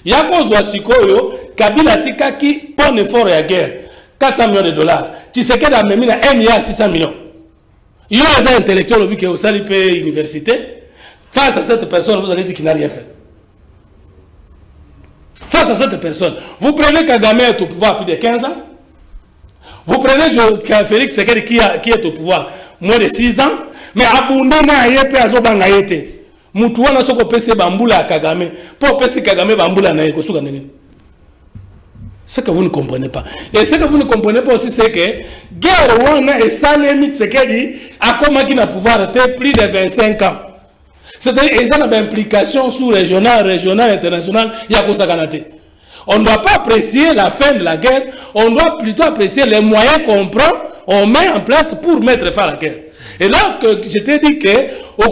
Il y a cause de Kabila tika qui pon effort à guerre 400 millions de dollars. Tshisekedi a mis 1 milliard 600 millions. Il y a des intellectuels qui ont sali payer l'université. Face à cette personne, vous allez dire qu'il n'a rien fait. Face à cette personne, vous prenez Kagame est au pouvoir plus de 15 ans. Vous prenez Félix Tshisekedi qui est au pouvoir moins de 6 ans. Mais Abundana Yepe Azobanga Yete. Mutuana soko pese bambula Kagame pour pese Kagame bambula na yeko suka ndenge. Ce que vous ne comprenez pas. Et ce que vous ne comprenez pas aussi c'est que guerre wana et Salemi Tshisekedi a commencé à pouvoir plus de 25 ans. C'est-à-dire ils ont une implication sous-régionale, régionale, internationale, il y a Costa Canate. On ne doit pas apprécier la fin de la guerre, on doit plutôt apprécier les moyens qu'on prend, on met en place pour mettre fin à la guerre. Et là, que je t'ai dit que je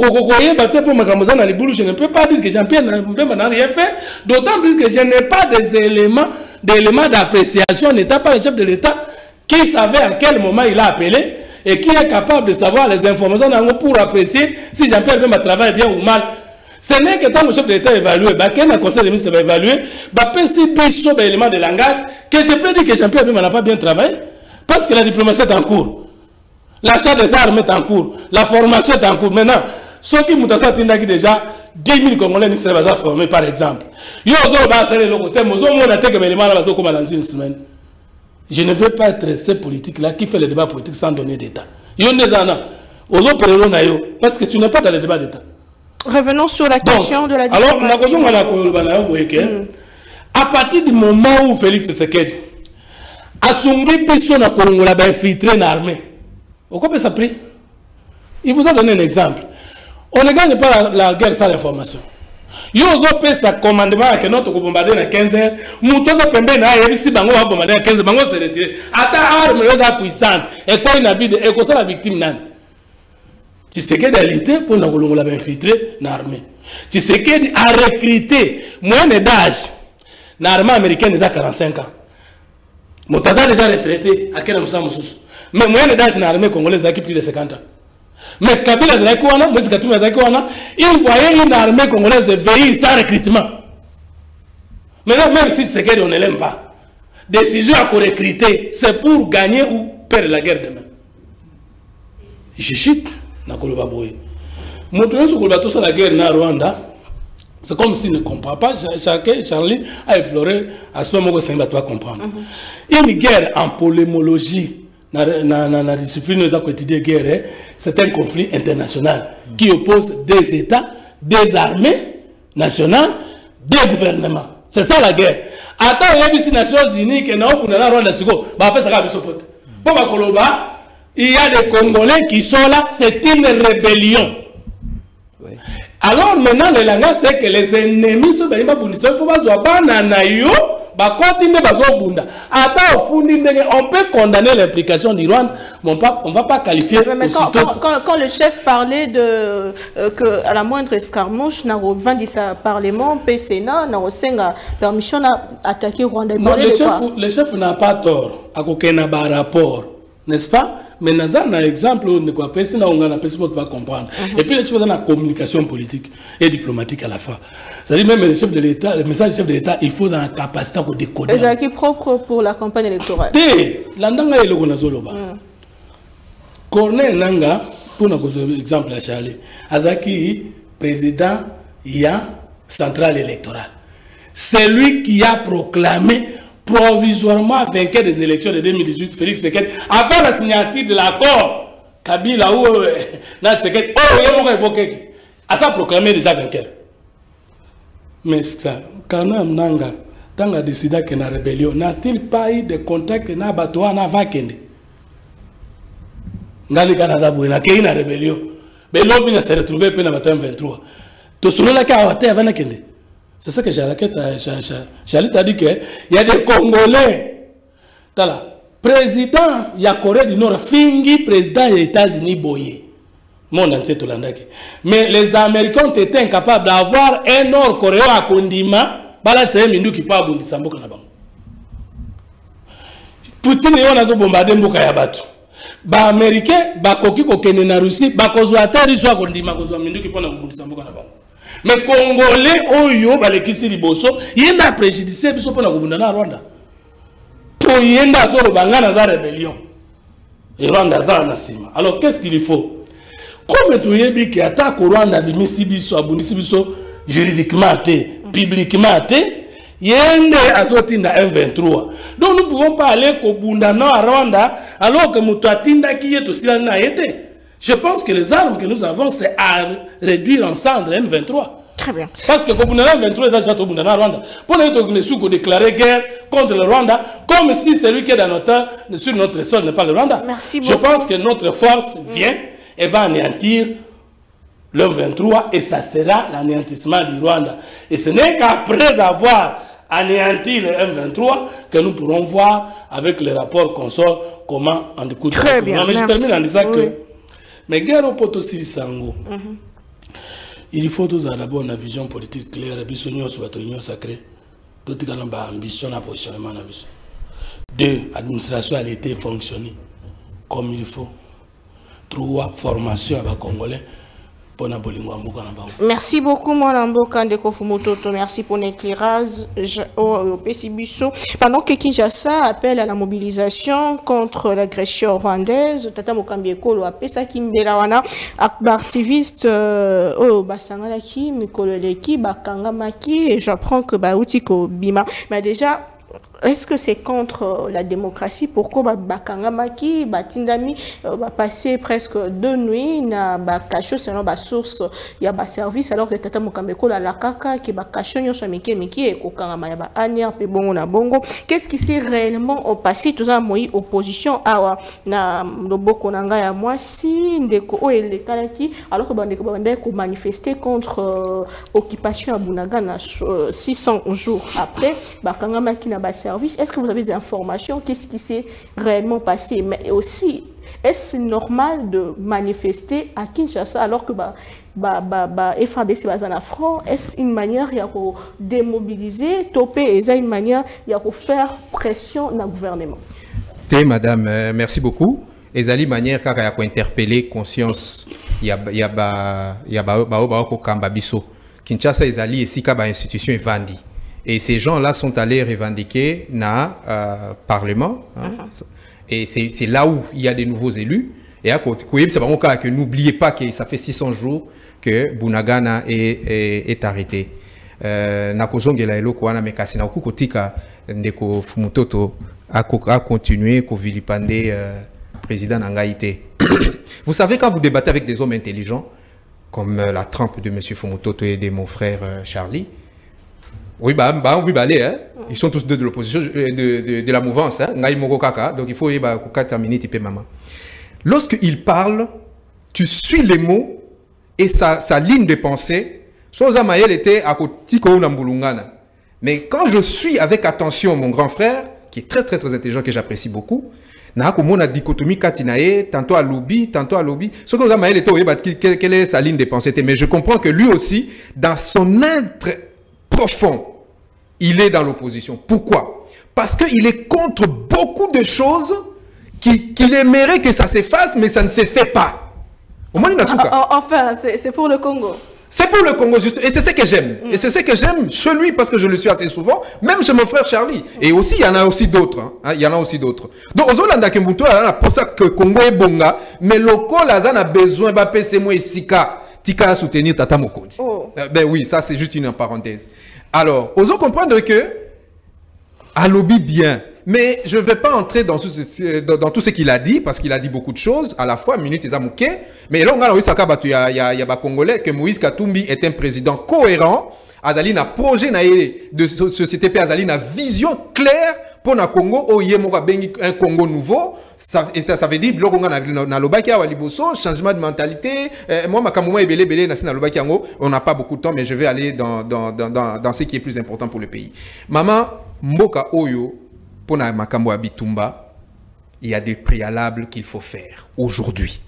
ne peux pas dire que Jean-Pierre n'a rien fait, d'autant plus que je n'ai pas d'éléments d'appréciation, n'étant pas le chef de l'État, qui savait à quel moment il a appelé et qui est capable de savoir les informations pour apprécier si Jean-Pierre Bemba travaille bien ou mal. Ce n'est que tant que le chef de l'État évalue, le conseil des ministres va évaluer, sur les éléments de langage, que je peux dire que Jean-Pierre Bemba n'a pas bien travaillé, parce que la diplomatie est en cours. L'achat des armes est en cours. La formation est en cours. Maintenant, ceux qui m'ont dit déjà 10 000 Congolais ne seraient pas formés, par exemple. Je ne veux pas être ce politique-là qui fait le débat politique sans donner d'État. Parce que tu n'es pas dans le débat d'État. Revenons sur la question de la diplomatie. Alors, à partir du moment où Félix Tshisekedi a soumis personne à Congo, l'a infiltré dans l'armée. Vous comprenez ça pris? Il vous a donné un exemple. On ne gagne pas la guerre sans l'information. Yo fait sa commandement à notre bombarder à 15h. Mouton de Pembe n'a pas réussi à bombarder à 15h. Bango s'est retiré. Ata arme puissante. Et quoi une vie et quoi la victime nan? Tu sais que d'alité pour nous l'avait infiltré dans l'armée. Tu sais que a recruté moyen d'âge dans l'armée américaine déjà 45 ans. Moutaza déjà retraité à quel moment mais moyen d'âge dans l'armée congolaise qui plus de 50 ans. Mais Kabila de l'Aïkouana, Moïse Katoumi de l'Aïkouana, il voyait une armée congolaise de veiller sans recrutement. Maintenant, même si c'est qu'on ne l'aime pas, décision à recruter, c'est pour gagner ou perdre la guerre demain. Je chute dans Koloba Boye. Montrons sur Koloba tout la guerre dans Rwanda, c'est comme s'il ne comprend pas. Charlie a effleuré à ce moment où c'est doit comprendre. Une guerre en polémologie. Dans la discipline de guerre, c'est un conflit international qui oppose des États, des armées nationales, des gouvernements. C'est ça la guerre. Attends, il y a des Nations Unies qui n'ont pas Rwanda. Il y a des Congolais qui sont là, c'est une rébellion. Oui. Alors maintenant, le langage, c'est que les ennemis sont venus pour nous. Il faut pas on peut condamner l'implication du Rwanda, mais on ne va pas qualifier. Mais quand le chef parlait de que à la moindre escarmouche, n'a vendu sa parlement, Sénat, n'a pas permission d'attaquer Rwanda. Le chef n'a pas tort, à aucun rapport, n'est-ce pas? Mais dans un exemple, on ne pas comprendre. Et puis, les choses dans la communication politique et diplomatique à la fin. C'est-à-dire, même le chef de l'État, le message du chef de l'État, il faut dans la capacité de décoder. C'est qui propre pour la campagne électorale. L'andanga est le Gonazoloba. Corneille Nanga, pour un exemple à Charlie, Azaki, président, il y a centrale électorale. C'est lui qui a proclamé provisoirement vainqueur des élections de 2018, Félix Tshisekedi, avant la signature de l'accord Kabila ou Tshisekedi, il a évoqué, à ça proclamé déjà vainqueur. Mais ça, quand même, Nanga, tant a décidé qu'il y a une rébellion, n'a-t-il pas eu de contact avec Nabatoa na Vakende? Ngali Canada Bouena, qu'il y a une rébellion. Mais l'homme s'est retrouvé pendant le 23. Tout ce monde là qui a été avant Nakende. C'est ça que Charlie t'a dit qu'il y a des Congolais. Président, il y a Corée du Nord, Fingi, président des États-Unis, Boye. Monde entier, tout le monde. Mais les Américains ont été incapables d'avoir un Nord-Coréen à Kondima, Balatse Mindu qui parle de Samboka Nabang. Poutine est en bombardé Mboka Yabatu. Ba Américain, ba Koki Kokene na Russie, ba Kozouata, Riswa Kondima, Kozouata Mindu qui parle de Samboka Nabang. Mais Congolais, Oyo, Balekisi Liboso, il y a un préjudice pour la Rwanda. Pour y avoir une rébellion. Et Rwanda a Nassima. Alors qu'est-ce qu'il faut? Comme tu y es qui attaque Rwanda, juridiquement, publiquement, il y a un M23. Donc nous ne pouvons pas aller au Bundana à Rwanda alors que Moutatinda qui est aussi là été. Je pense que les armes que nous avons, c'est à réduire en cendres M23. Très bien. Parce que le M23 est déjà au Rwanda. Pour nous déclarer guerre contre le Rwanda, comme si celui qui est sur notre sol n'est pas le Rwanda. Merci beaucoup. Je pense que notre force vient et va anéantir le M23 et ça sera l'anéantissement du Rwanda. Et ce n'est qu'après avoir anéanti le M23 que nous pourrons voir avec les rapports qu'on sort comment en découle. Très bien. Mais je termine en disant que mais guerre au poteau Sango. Il faut tous d'abord une vision politique claire et puis sur l'union sacrée. Tout le monde a ambition à positionnement. Deux, l'administration a été fonctionnée comme il faut. Trois, formation à Congolais. Merci beaucoup, Mwanambo Kandeko Fumototo. Merci pour l'éclairage au Pessibusso. Pendant que Kinshasa appelle à la mobilisation contre l'agression rwandaise, Tata Mokambieko lo apesa Kimbelawana, activiste au Basangalaki, Mikololeki, Bakangamaki, et j'apprends que Bautiko Bima. Mais déjà, est-ce que c'est contre la démocratie? Pourquoi Bakangamaki, Batindami, passer presque 2 nuits na Bakacho selon la source, il y a service alors que Tata Mukambeko la kaka qui Bakacho nyonso miki et Kokangama ya Anya pe bongo na bongo. Qu'est-ce qui s'est réellement passé tout ça moi opposition awa na loboko nanga ya mwasi ndeko o elekalaki alors que bandeko bandeko ko manifester contre occupation à Bunaga na 600 jours après Bakangamaki na service. Est-ce que vous avez des informations? Qu'est-ce qui s'est réellement passé? Mais aussi, est-ce normal de manifester à Kinshasa alors que FADC bazana franc? Est-ce une manière de démobiliser, toper, est-ce une manière de faire pression dans le gouvernement? Madame, merci beaucoup. Ezali manière kaka ya ko interpeller conscience ya kamba biso. Kinshasa ezali esika ba institution evandi. Et ces gens-là sont allés revendiquer na Parlement. Hein, et c'est là où il y a des nouveaux élus. Et à côté, c'est vraiment que n'oubliez pas que ça fait 600 jours que Bunagana est arrêté. Nakozongela eloko wana mekasi na okukotika ndeko Fumutoto a continué ko vilipender président Nangaïté. Vous savez, quand vous débattez avec des hommes intelligents comme la trempe de M. Fumutoto et de mon frère Charlie, oui, hein? Ils sont tous deux de l'opposition, de la mouvance. Hein? Donc il faut terminer, maman. Lorsqu'il parle, tu suis les mots et sa ligne de pensée. Soza Maël était à côté de mais quand je suis avec attention mon grand frère, qui est très intelligent, que j'apprécie beaucoup, na dichotomie katinae, tantôt à lobby. Ce que Soza Maël était, quelle est sa ligne de pensée? Mais je comprends que lui aussi, dans son être profond, il est dans l'opposition. Pourquoi? Parce qu'il est contre beaucoup de choses qu'il aimerait que ça s'efface, mais ça ne se fait pas. Enfin, c'est pour le Congo. C'est pour le Congo, juste. Et c'est ce que j'aime. Et c'est ce que j'aime chez lui, parce que je le suis assez souvent, même chez mon frère Charlie. Et aussi, il y en a aussi d'autres. Hein. Il y en a aussi d'autres. Donc, aux Olanda Kembuto, pour ça que le Congo est bonga, mais le Congo a besoin de passer moins sika, tika soutenir Tata Mokonzi. Ben oui, ça c'est juste une parenthèse. Alors, osons comprendre que à lobby bien, mais je ne vais pas entrer dans tout ce qu'il a dit, parce qu'il a dit beaucoup de choses, à la fois, minute et amouké, mais là, on a il y a Congolais, que Moïse Katumbi est un président cohérent, Adali a projet de société, Adali a vision claire pour le Congo, un Congo nouveau, ça veut dire, changement de mentalité, moi, on n'a pas beaucoup de temps, mais je vais aller dans ce qui est plus important pour le pays. Maman, Mboka Oyo, pour Makambo Abitumba, il y a des préalables qu'il faut faire aujourd'hui.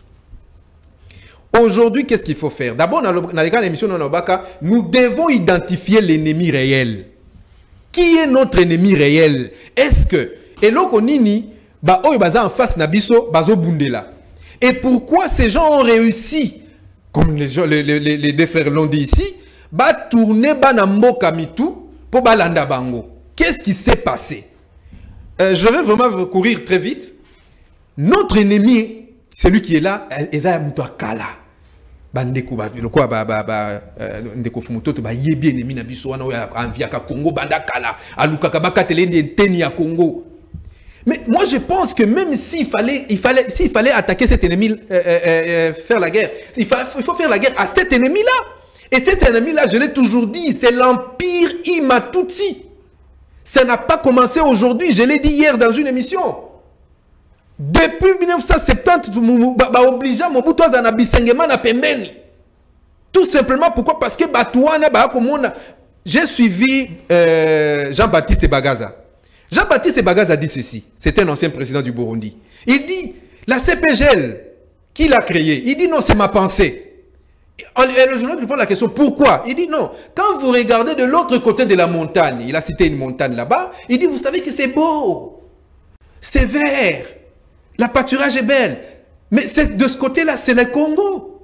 Aujourd'hui, qu'est-ce qu'il faut faire? D'abord, dans les grandes émissions de Nobaka, nous devons identifier l'ennemi réel. Qui est notre ennemi réel? Est-ce que, et l'oko nini, ba oyo baza en face nabiso, bazo bundela. Et pourquoi ces gens ont réussi, comme les deux frères l'ont dit ici, ba tourner ba na mboka mitu pour balanda bango? Qu'est-ce qui s'est passé? Je vais vraiment courir très vite. Notre ennemi, celui qui est là, Esaïa Moutoakala. Bandeko ndeko Fumutoto ba yebi ennemi na biso wana envia ka Congo banda kala aluka ka bakatele teni ya Congo. Mais moi je pense que même s'il fallait attaquer cet ennemi, faire la guerre, il faut faire la guerre à cet ennemi-là. Et cet ennemi-là, je l'ai toujours dit, c'est l'empire Imatutsi. Ça n'a pas commencé aujourd'hui, je l'ai dit hier dans une émission. Depuis 1970, obligeant Mobutu Azana Bisengema na pembeni. Tout simplement pourquoi? Parce que j'ai suivi Jean-Baptiste Bagaza. Jean-Baptiste Bagaza a dit ceci. C'est un ancien président du Burundi. Il dit, la CPGL, qui l'a créée? Il dit non, c'est ma pensée. Et le journal lui pose la question, pourquoi? Il dit non, quand vous regardez de l'autre côté de la montagne, il a cité une montagne là-bas, il dit, vous savez que c'est beau, c'est vert, la pâturage est belle, mais de ce côté-là, c'est le Congo.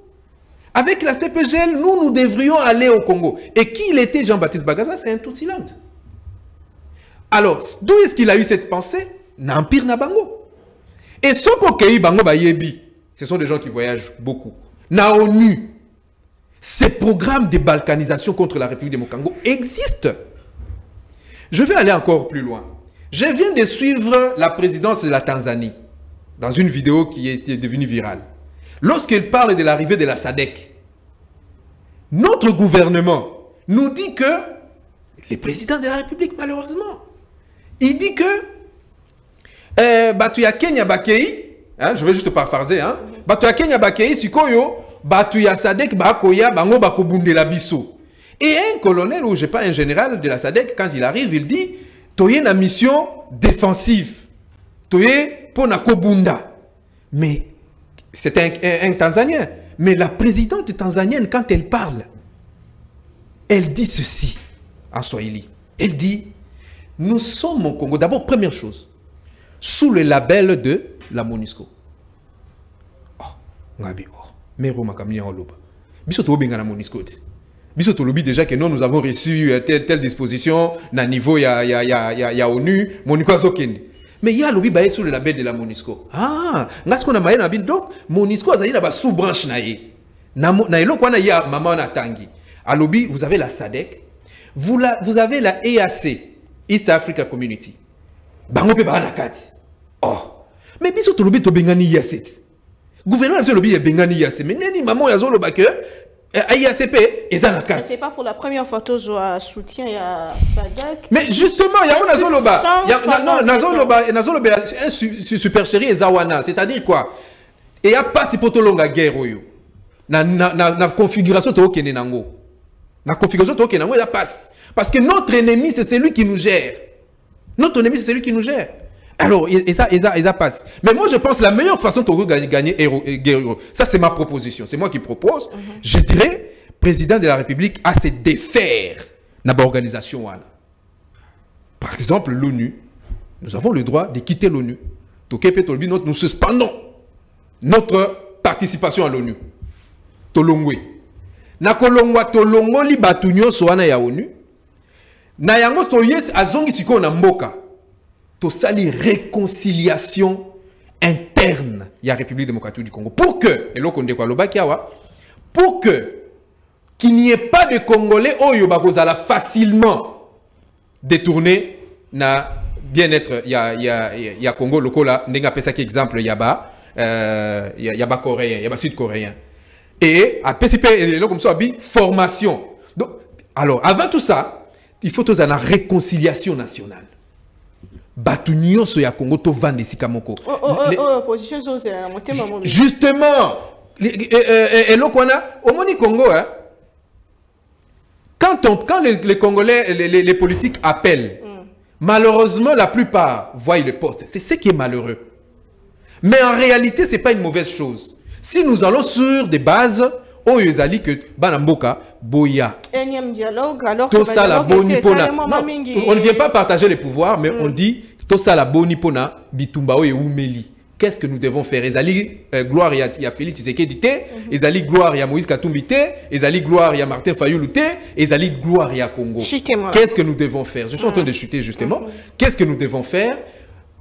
Avec la CPGL, nous devrions aller au Congo. Et qui il était, Jean-Baptiste Bagaza? C'est un Tutsilande. Alors, d'où est-ce qu'il a eu cette pensée? N'empire na bango. Et ce qu'Okei bango ba yebi, ce sont des gens qui voyagent beaucoup. Na ONU, ces programmes de balkanisation contre la République du Congo existent. Je vais aller encore plus loin. Je viens de suivre la présidence de la Tanzanie dans une vidéo qui était devenue virale. Lorsqu'elle parle de l'arrivée de la SADC, notre gouvernement nous dit que le président de la République, malheureusement, il dit que Batuya Kenya Bakei, hein, je vais juste paraphraser, hein, Batuya Kenya Bakei, Sikoyo, Batuya SADC, Bakoya, Bango Bakobunde la Bisso. Et un colonel, ou je sais pas, un général de la SADC, quand il arrive, il dit Toye na mission défensive. Toye pour na Kobunda. Mais c'est un Tanzanien. Mais la présidente tanzanienne, quand elle parle, elle dit ceci en Swahili. Elle dit, nous sommes au Congo, d'abord, première chose, sous le label de la MONUSCO. Oh, ngabi, oh, mero makamini en loba. Biso to benga na MONUSCO. Biso to lobi déjà que nous avons reçu telle disposition na niveau ya ONU, MONUSCO azokende. Mais il y a lobby baé sous le label de la MONUSCO. Ah, ngas qu'on a maïna bin donc MONUSCO azali na ba sous-branche na ye. Na eloko wana ya maman na tangi. À lobby, vous avez la SADC, vous avez la EAC, East Africa Community. Bango pe ba na kati. Oh. Mais biso to lobby to bengani yaset. Gouvernement de lobby bengani yaset. Mais neni maman ya zo lo ba que IACP et Zanaka. C'est pas pour la première fois que je soutiens à SADC. Mais justement, il y a un super chéri et Zawana. C'est-à-dire quoi? Et il n'y a pas si poto longa guerre. Na configuration to okene nango. Na configuration to okene nango, ça passe. Parce que notre ennemi, c'est celui qui nous gère. Notre ennemi, c'est celui qui nous gère. Alors, et ça passe. Mais moi, je pense que la meilleure façon de gagner guerre, ça c'est ma proposition, c'est moi qui propose. Je dirais, président de la République a se défaire dans l'organisation. Par exemple, l'ONU, nous avons le droit de quitter l'ONU. Nous suspendons notre participation à l'ONU. Tolongwe. Na kolongwa tolongo li batunyo soana ya ONU. Na yango toyes azongi siko na mboka. Sali réconciliation interne de la République démocratique du Congo. Pour que, et là, pour que qu'il n'y ait pas de Congolais facilement détourner na bien-être. Il y a Congo, le Cola, n'est pas ça exemple, il y a Coréen, il y a Sud-Coréen. Et à PCP, comme ça, formation. Donc, alors, avant tout ça, il faut la réconciliation nationale. Batunyo so ya Congo to vande sikamoko. Justement, et l'okwana, au moni Congo, hein, quand les Congolais, les politiques appellent, malheureusement la plupart voient le poste. C'est ce qui est malheureux. Mais en réalité, c'est pas une mauvaise chose. Si nous allons sur des bases, oh yezali que banamboka boya. Dialogue alors que ça la boni pona. On ne vient pas partager les pouvoirs, mais on dit tout ça la boni pona bitumba o eumeli. Qu'est-ce que nous devons faire? Ezali gloire ya Félix Tshisekedi té, ezali gloire ya Moïse Katumbi té, ezali gloire ya Martin Fayulu té, ezali gloire ya Congo. Qu'est-ce que nous devons faire? Je suis en train de chuter justement. Qu'est-ce que nous devons faire?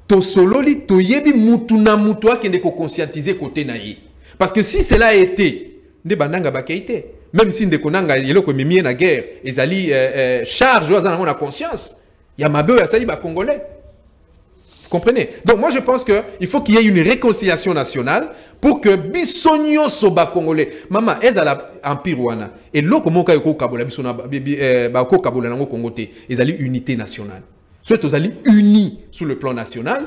To sololi to yebi mutuna mutwa qui ne ko conscientiser côté naïe. Parce que si cela a été ne bananga bakaité, même si ndekonanga yeloko mimie na guerre, ezali charge oza na conscience, ya mabe ya sali ba congolais. Vous comprenez? Donc moi je pense que il faut qu'il y ait une réconciliation nationale pour que bisonyo soba congolais. Maman ezala empire wana et loko moka yoko kabola bisona ba ko kabola nango Congo té, ezali unité nationale. Soit ezali unis sur le plan national.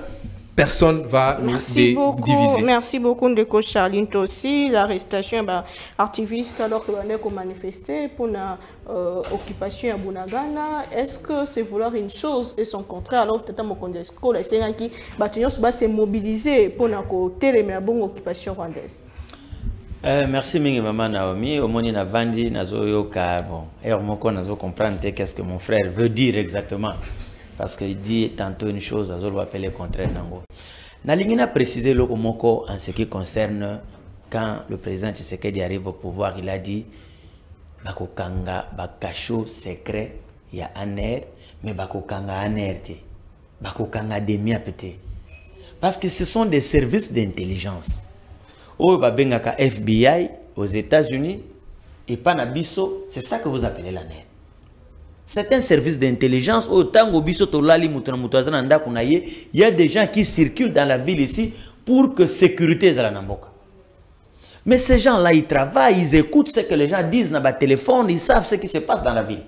Personne va nous diviser. Merci beaucoup, Ndeko Charline aussi. L'arrestation d'activistes alors que l'on a manifesté pour l'occupation à Bunagana. Est-ce que c'est vouloir une chose et son contraire alors que qui va se mobiliser pour l'occupation rwandaise? Merci mingi maman Naomi. Au moins na vandi nazoyoka bon. Et on comprendre qu'est-ce que mon frère veut dire exactement. Parce qu'il dit tantôt une chose, Azol va appeler le contraire. Nalingina précisé le Komoko en ce qui concerne quand le président Tshisekedi arrive au pouvoir, il a dit Bakokanga Bakacho secret, il y a un air, mais Bakokanga un air, Bakokanga demi pété. Parce que ce sont des services d'intelligence. Au Babengaka FBI aux États-Unis et Panabiso, c'est ça que vous appelez la NER. C'est un service d'intelligence. Autant il y a des gens qui circulent dans la ville ici pour que sécurité soit la Namboka. Mais ces gens-là, ils travaillent, ils écoutent ce que les gens disent dans le téléphone, ils savent ce qui se passe dans la ville.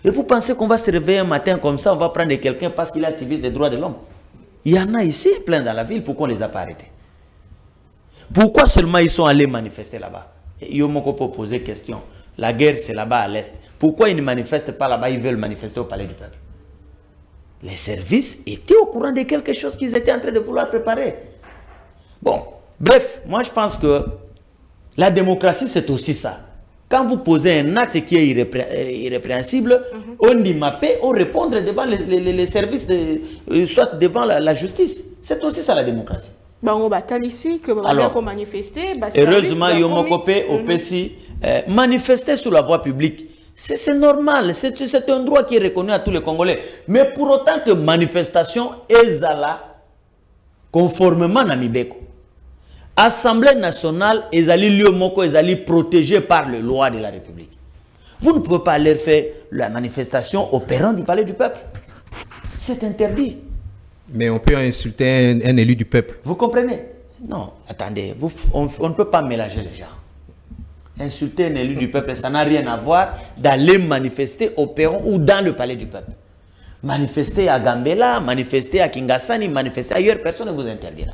Et vous pensez qu'on va se réveiller un matin comme ça, on va prendre quelqu'un parce qu'il est activiste des droits de l'homme? Il y en a ici plein dans la ville, pourquoi on ne les a pas arrêtés? Pourquoi seulement ils sont allés manifester là-bas? Ils m'ont posé question. La guerre, c'est là-bas à l'est. Pourquoi ils ne manifestent pas là-bas, ils veulent manifester au palais du peuple? Les services étaient au courant de quelque chose qu'ils étaient en train de vouloir préparer. Bon, bref, moi je pense que la démocratie, c'est aussi ça. Quand vous posez un acte qui est irrépréhensible, on y mappe, on répond devant les services, soit devant la justice. C'est aussi ça la démocratie. Alors, heureusement, il y a un copé au PSI, manifester sur la voie publique. C'est normal, c'est un droit qui est reconnu à tous les Congolais. Mais pour autant que manifestation est là, conformément à Mibeko. Assemblée nationale, est protégée par les lois de la République. Vous ne pouvez pas leur faire la manifestation opérant du palais du peuple. C'est interdit. Mais on peut insulter un élu du peuple. Vous comprenez? Non, attendez, on ne peut pas mélanger les gens. Insulter un élu du peuple, ça n'a rien à voir d'aller manifester au perron ou dans le palais du peuple. Manifester à Gambela, manifester à Kingasani, manifester ailleurs, personne ne vous interdira.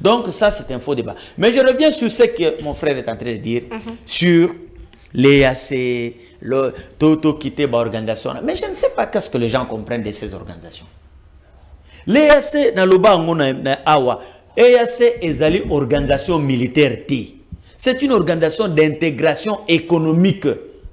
Donc ça, c'est un faux débat. Mais je reviens sur ce que mon frère est en train de dire, sur l'EAC, le Toto quitté l'organisation. Mais je ne sais pas qu'est-ce que les gens comprennent de ces organisations. L'EAC, dans le bas, l'EAC est une organisation militaire. C'est une organisation d'intégration économique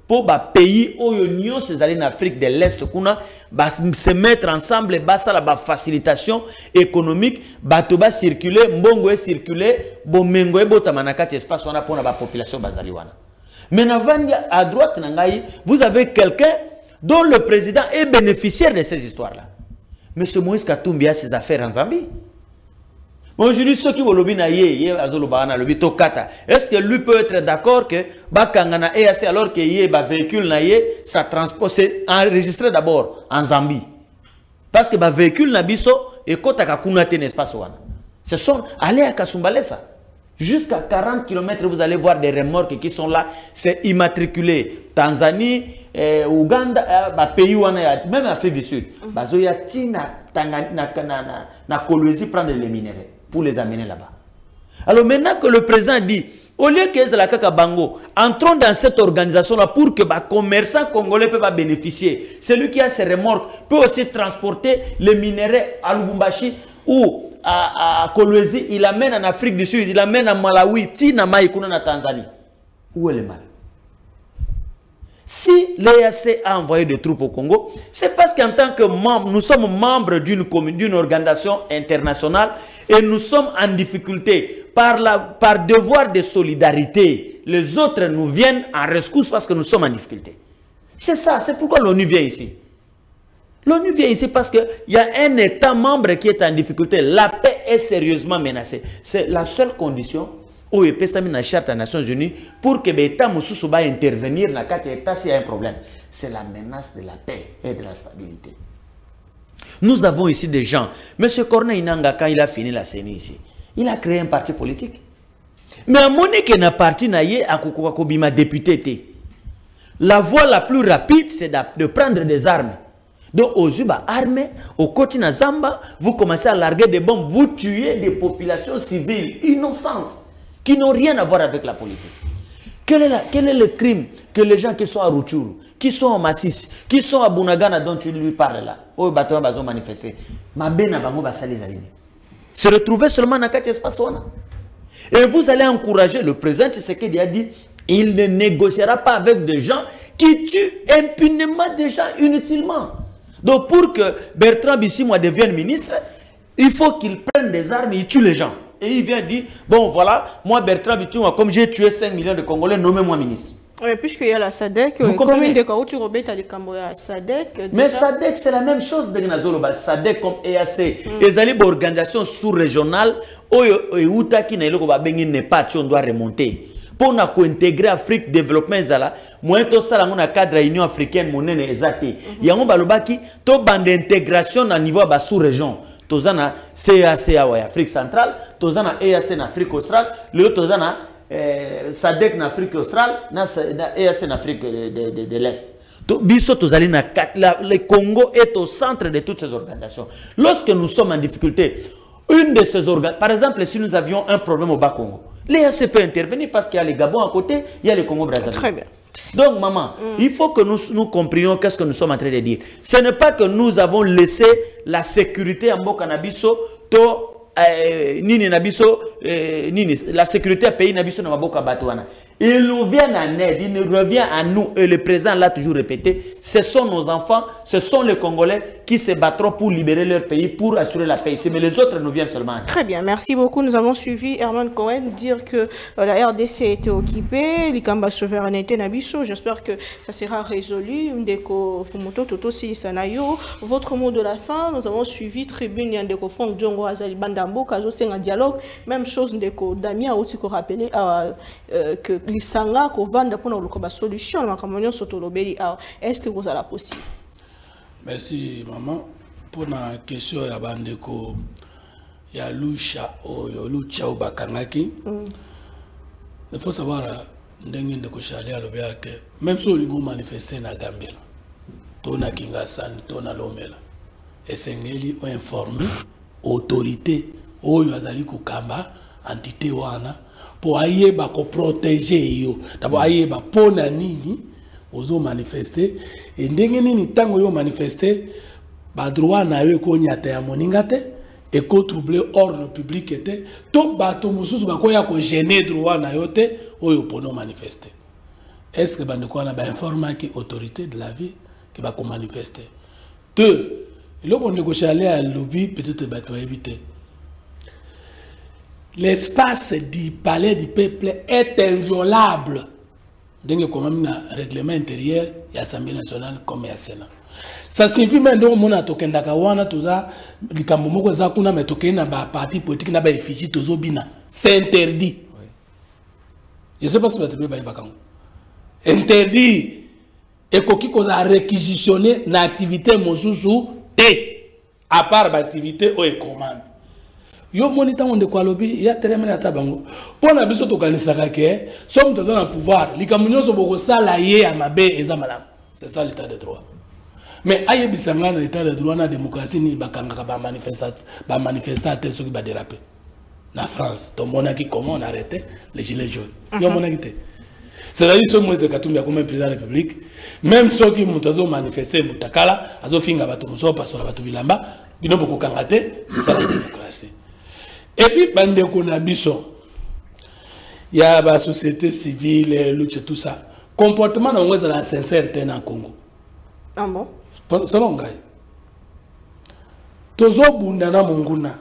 pour les pays où l'Union en Afrique de l'Est se mettre ensemble, la facilitation économique, ba circuler, mbongo circuler, bomengo botamanaka espace pour la population bazaliwana. Mais à droite, vous avez quelqu'un dont le président est bénéficiaire de ces histoires-là. M. Moïse Katumbi a ses affaires en Zambie. Aujourd'hui, ceux qui vont lobby est-ce que lui peut être d'accord que Bakangana EAC alors que y a véhicule ça transport c'est enregistré d'abord en Zambie. Parce que le véhicule nabiso et kota kakunate n'est pas wana. Ce sont allez à Kasumbalesa. Jusqu'à 40 km, vous allez voir des remorques qui sont là, c'est immatriculé. Tanzanie, Ouganda, pays même Afrique du Sud. Bazoya tina na Kolwezi prendre les minéraux pour les amener là-bas. Alors maintenant que le président dit, au lieu que la Kakabango, entrons dans cette organisation-là pour que les commerçants congolais peuvent bénéficier. Celui qui a ses remorques peut aussi transporter les minéraux à Lubumbashi ou à Kolwezi, il l'amène en Afrique du Sud, il l'amène à Malawi, Tina Maïkouna na Tanzanie. Où est le mal? Si l'EAC a envoyé des troupes au Congo, c'est parce qu'en tant que membre, nous sommes membres d'une organisation internationale et nous sommes en difficulté par devoir de solidarité. Les autres nous viennent en rescousse parce que nous sommes en difficulté. C'est ça, c'est pourquoi l'ONU vient ici. L'ONU vient ici parce qu'il y a un État membre qui est en difficulté. La paix est sérieusement menacée. C'est la seule condition où il peut s'amener la charte des Nations Unies pour que l'État Moussou va intervenir dans le État s'il y a un problème. C'est la menace de la paix et de la stabilité. Nous avons ici des gens. M. Corneille Nanga, quand il a fini la CENI ici, il a créé un parti politique. Mais à mon époque, il y a un parti à Kukubima député. La voie la plus rapide, c'est de prendre des armes. Donc, aux Uba armés, au Kotina Zamba, vous commencez à larguer des bombes, vous tuez des populations civiles innocentes qui n'ont rien à voir avec la politique. Quel est le crime que les gens qui sont à Rutshuru, qui sont à Masisi, qui sont à Bunagana dont tu lui parles là, au bâtiment bazo manifester, se retrouver seulement dans quatre espaces. Et vous allez encourager le président Tshisekedi a dit, il ne négociera pas avec des gens qui tuent impunément des gens inutilement. Donc pour que Bertrand Bisimwa devienne ministre, il faut qu'il prenne des armes et il tue les gens. Et il vient dire, bon voilà, moi Bertrand Bisimwa, comme j'ai tué 5 millions de Congolais, nommez-moi ministre. Oui, puisqu'il y a la SADC, combien de cas tu rebelles à des Cambodgiens SADC. Mais SADC, c'est la même chose de Nazoloba. SADC comme EAC. Les alliés d'organisation sous-régionale, où Utaki n'est pas, on doit remonter. pour intégrer l'Afrique développement ezala moyen to sala ngona cadre Union africaine monene ezate yango balobaki to bande intégration na niveau ba sous-région tozana CACA wa Afrique centrale tozana EAC na Afrique australe le tozana SADC na Afrique australe na EAC na Afrique de l'Est. Biso tozali na le Congo est au centre de toutes ces organisations. Lorsque nous sommes en difficulté, une de ces organisations, par exemple, si nous avions un problème au Bas-Congo, l'EAC peut intervenir parce qu'il y a les Gabon à côté, il y a les Congo-Brazzaville. Très bien. Donc, maman, il faut que nous comprenions qu'est-ce que nous sommes en train de dire. Ce n'est pas que nous avons laissé la sécurité en Bokanabiso, nini nabiso nini la sécurité à pays nabiso na maboka batouana. Il nous vient en aide, il nous revient à nous et le président l'a toujours répété, ce sont nos enfants, ce sont les Congolais qui se battront pour libérer leur pays, pour assurer la paix ici, mais les autres nous viennent seulement. Très bien, merci beaucoup. Nous avons suivi Herman Cohen dire que la RDC était occupée, l'Ikamba souveraineté nabiso, j'espère que ça sera résolu. Ndeko Fumoto Toto Si Sanayo, votre mot de la fin, nous avons suivi Tribune Yandeko Fong Djongo Azali Bandambo, Kazo Senga Dialogue, même chose Ndeko Damia aussi qu'on rappelait que l'Isanga qu'on vend pour la solution, est-ce que vous avez la possible? Merci maman. Pour la question ya bandeko ya Lucha ou Bakangaki, il faut savoir ndenge ndeko Charlie alobea que même si on manifester na Gambia, tona Kingasani, tona Lomela, esengeli o informer autorité oyo azali kukamba entité wana pour ayeba ko protéger yo d'abord ayeba pona nini ozo manifester et ndenge nini tango yo manifester ba droit na yo ko nyata ya moninga te et ko troubler ordre public était to bato mususu bakoya ko gêner droit na yo te oyo pono manifester. Est-ce que bandeko na ba informer ki autorité de la vie qui va ko manifester? Deux, il faut négocier aller à lobby peut-être bato éviter. L'espace du palais du peuple est inviolable. Donc, comme même un règlement intérieur, il y a l'Assemblée nationale comme il y a le Sénat. Ça signifie même que mon atokendaka wana toza likambo za kuna metokena ba parti politique na ba effigie tozo bina. C'est interdit. Je ne sais pas si vous avez ba bakango. Interdit. Et koki ko za réquisitionner na activité mosusu té à part ba activité o e commande. Yo monita on de quoi lobby ya telemena tabango pona biso to kanisaka ke somme to dans le pouvoir likamunyo so boko sala ye ya mabe eza malamu. C'est ça l'état de droit. Mais aye bisanga na l'état de droit na démocratie ni bakanga ba manifestateur ceux qui ba déraper na France to monaki comment on arrêtait les gilets jaunes yo monaki té c'est là ils sont moins de Katumbi comme président de la République même ceux qui mutazo manifester mutakala azo finga bato muso parce que bato bilamba bino boko kangate c'est ça la démocratie. Et puis, bandeko na biso, il y a la société civile, lutte, tout ça. Comportement dans la sincérité dans le Congo. Ah bon? Selon Gaï. Tozo bundana monguna.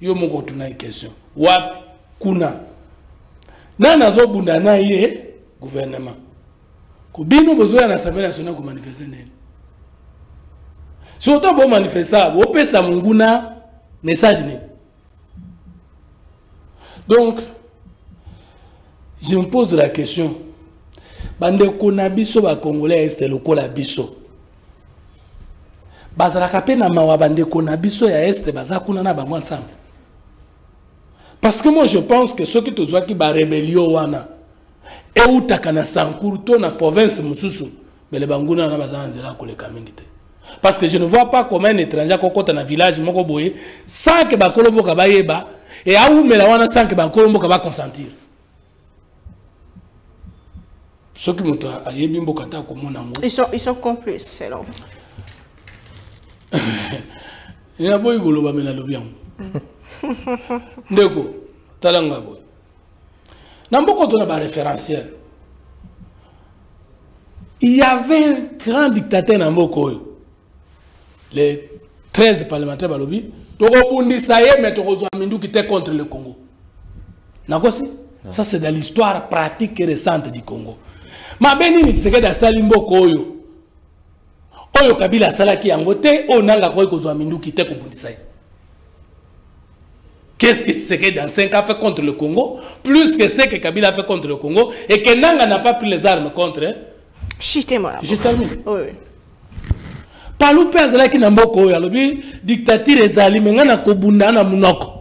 Yo moko tuna question. Wap kuna. Nana zo bundana ye gouvernement. Kubino bozo ya l'Assemblée nationale ko manifester nene. Si autant bon manifester, bo pesa monguna message nene. Donc, je me pose la question. Bande konabiso ba Congolais est le kola biso. Bazala kapena mawa bande konabiso ya est bazakuna na bango ensemble. Parce que moi je pense que ceux qui te qui ba rébellion wana et ou takana sankuru to na province mususu mais les banguna na bazana nzela ko le kamingite. Parce que je ne vois pas comment un étranger kokota na village moko boye sans que ba kolobo ka bayeba. Et à où mais la wana sans que Bankolombo va consentir. Ceux qui m'ont aïe bimbo kata comme mon amour. Ils sont complices, c'est là. Il y a boy goloba mena lobiam. Ndeko talanga boy. Namboko to na ba référentiel. Il y avait un grand dictateur Namboko. Les 13 parlementaires balobi mais qui était contre le Congo. Ça c'est dans l'histoire pratique et récente du Congo. Ma benini c'est que dans Salimbo Koyo. Oyo Kabila Salaki Angote, on a la Koyo Mindu qui était Kobundisaye. qu'est-ce que Tshisekedi dans 5 ans a fait contre le Congo, plus que ce que Kabila a fait contre le Congo, et que Nanga n'a pas pris les armes contre. Je termine. Oui. Palou pèse là qui n'a pas de dictature ezali mais ngana kobunda na munoko.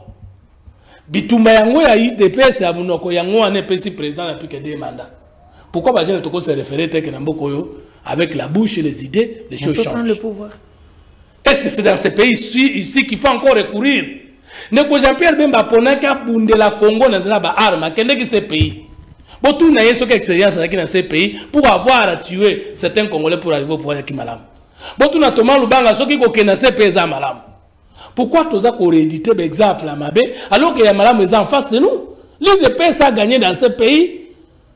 Bitumba yango ya IDPS ya munoko yango ane pesi président depuis que 2 mandats. Pourquoi les gens se référer que Nambokoyo avec la bouche et les idées, les choses changent. Prendre le pouvoir. Est-ce que c'est dans ces pays ici qu'il faut encore recourir? Ne ko Jean-Pierre Bemba pona ka bunde la Congo na zela ba arme kende ki ces pays. Bon tout na yeso expérience dans ces pays pour avoir tué certains Congolais pour arriver au pouvoir qui malam. Bon tout na Thomas Lubanga soki ko kena ces pays za malam. Pourquoi tous ko rééditer exemple à Mabé alors que y a malam est en face de nous? L'IDPS a gagné dans ces pays.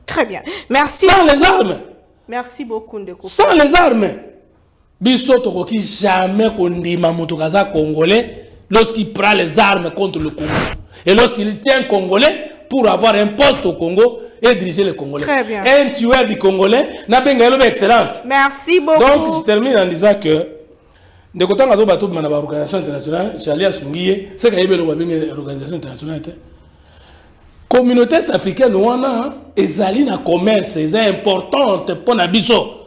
Très bien. Merci. Sans les armes. Merci beaucoup, Ndeko. Sans les armes. Bissoto Roki jamais kondima motokaza congolais lorsqu'il prend les armes contre le Congo. Et lorsqu'il tient congolais pour avoir un poste au Congo et diriger le Congolais. Très bien. Un tueur du Congolais n'a pas gagné l'excellence. Merci beaucoup. Donc, je termine en disant que de côté de l'organisation internationale, j'allais à Sungiye, c'est qu'il y a une organisation internationale. Communauté africaine, ezali na commerce, c'est important pour Nabiso.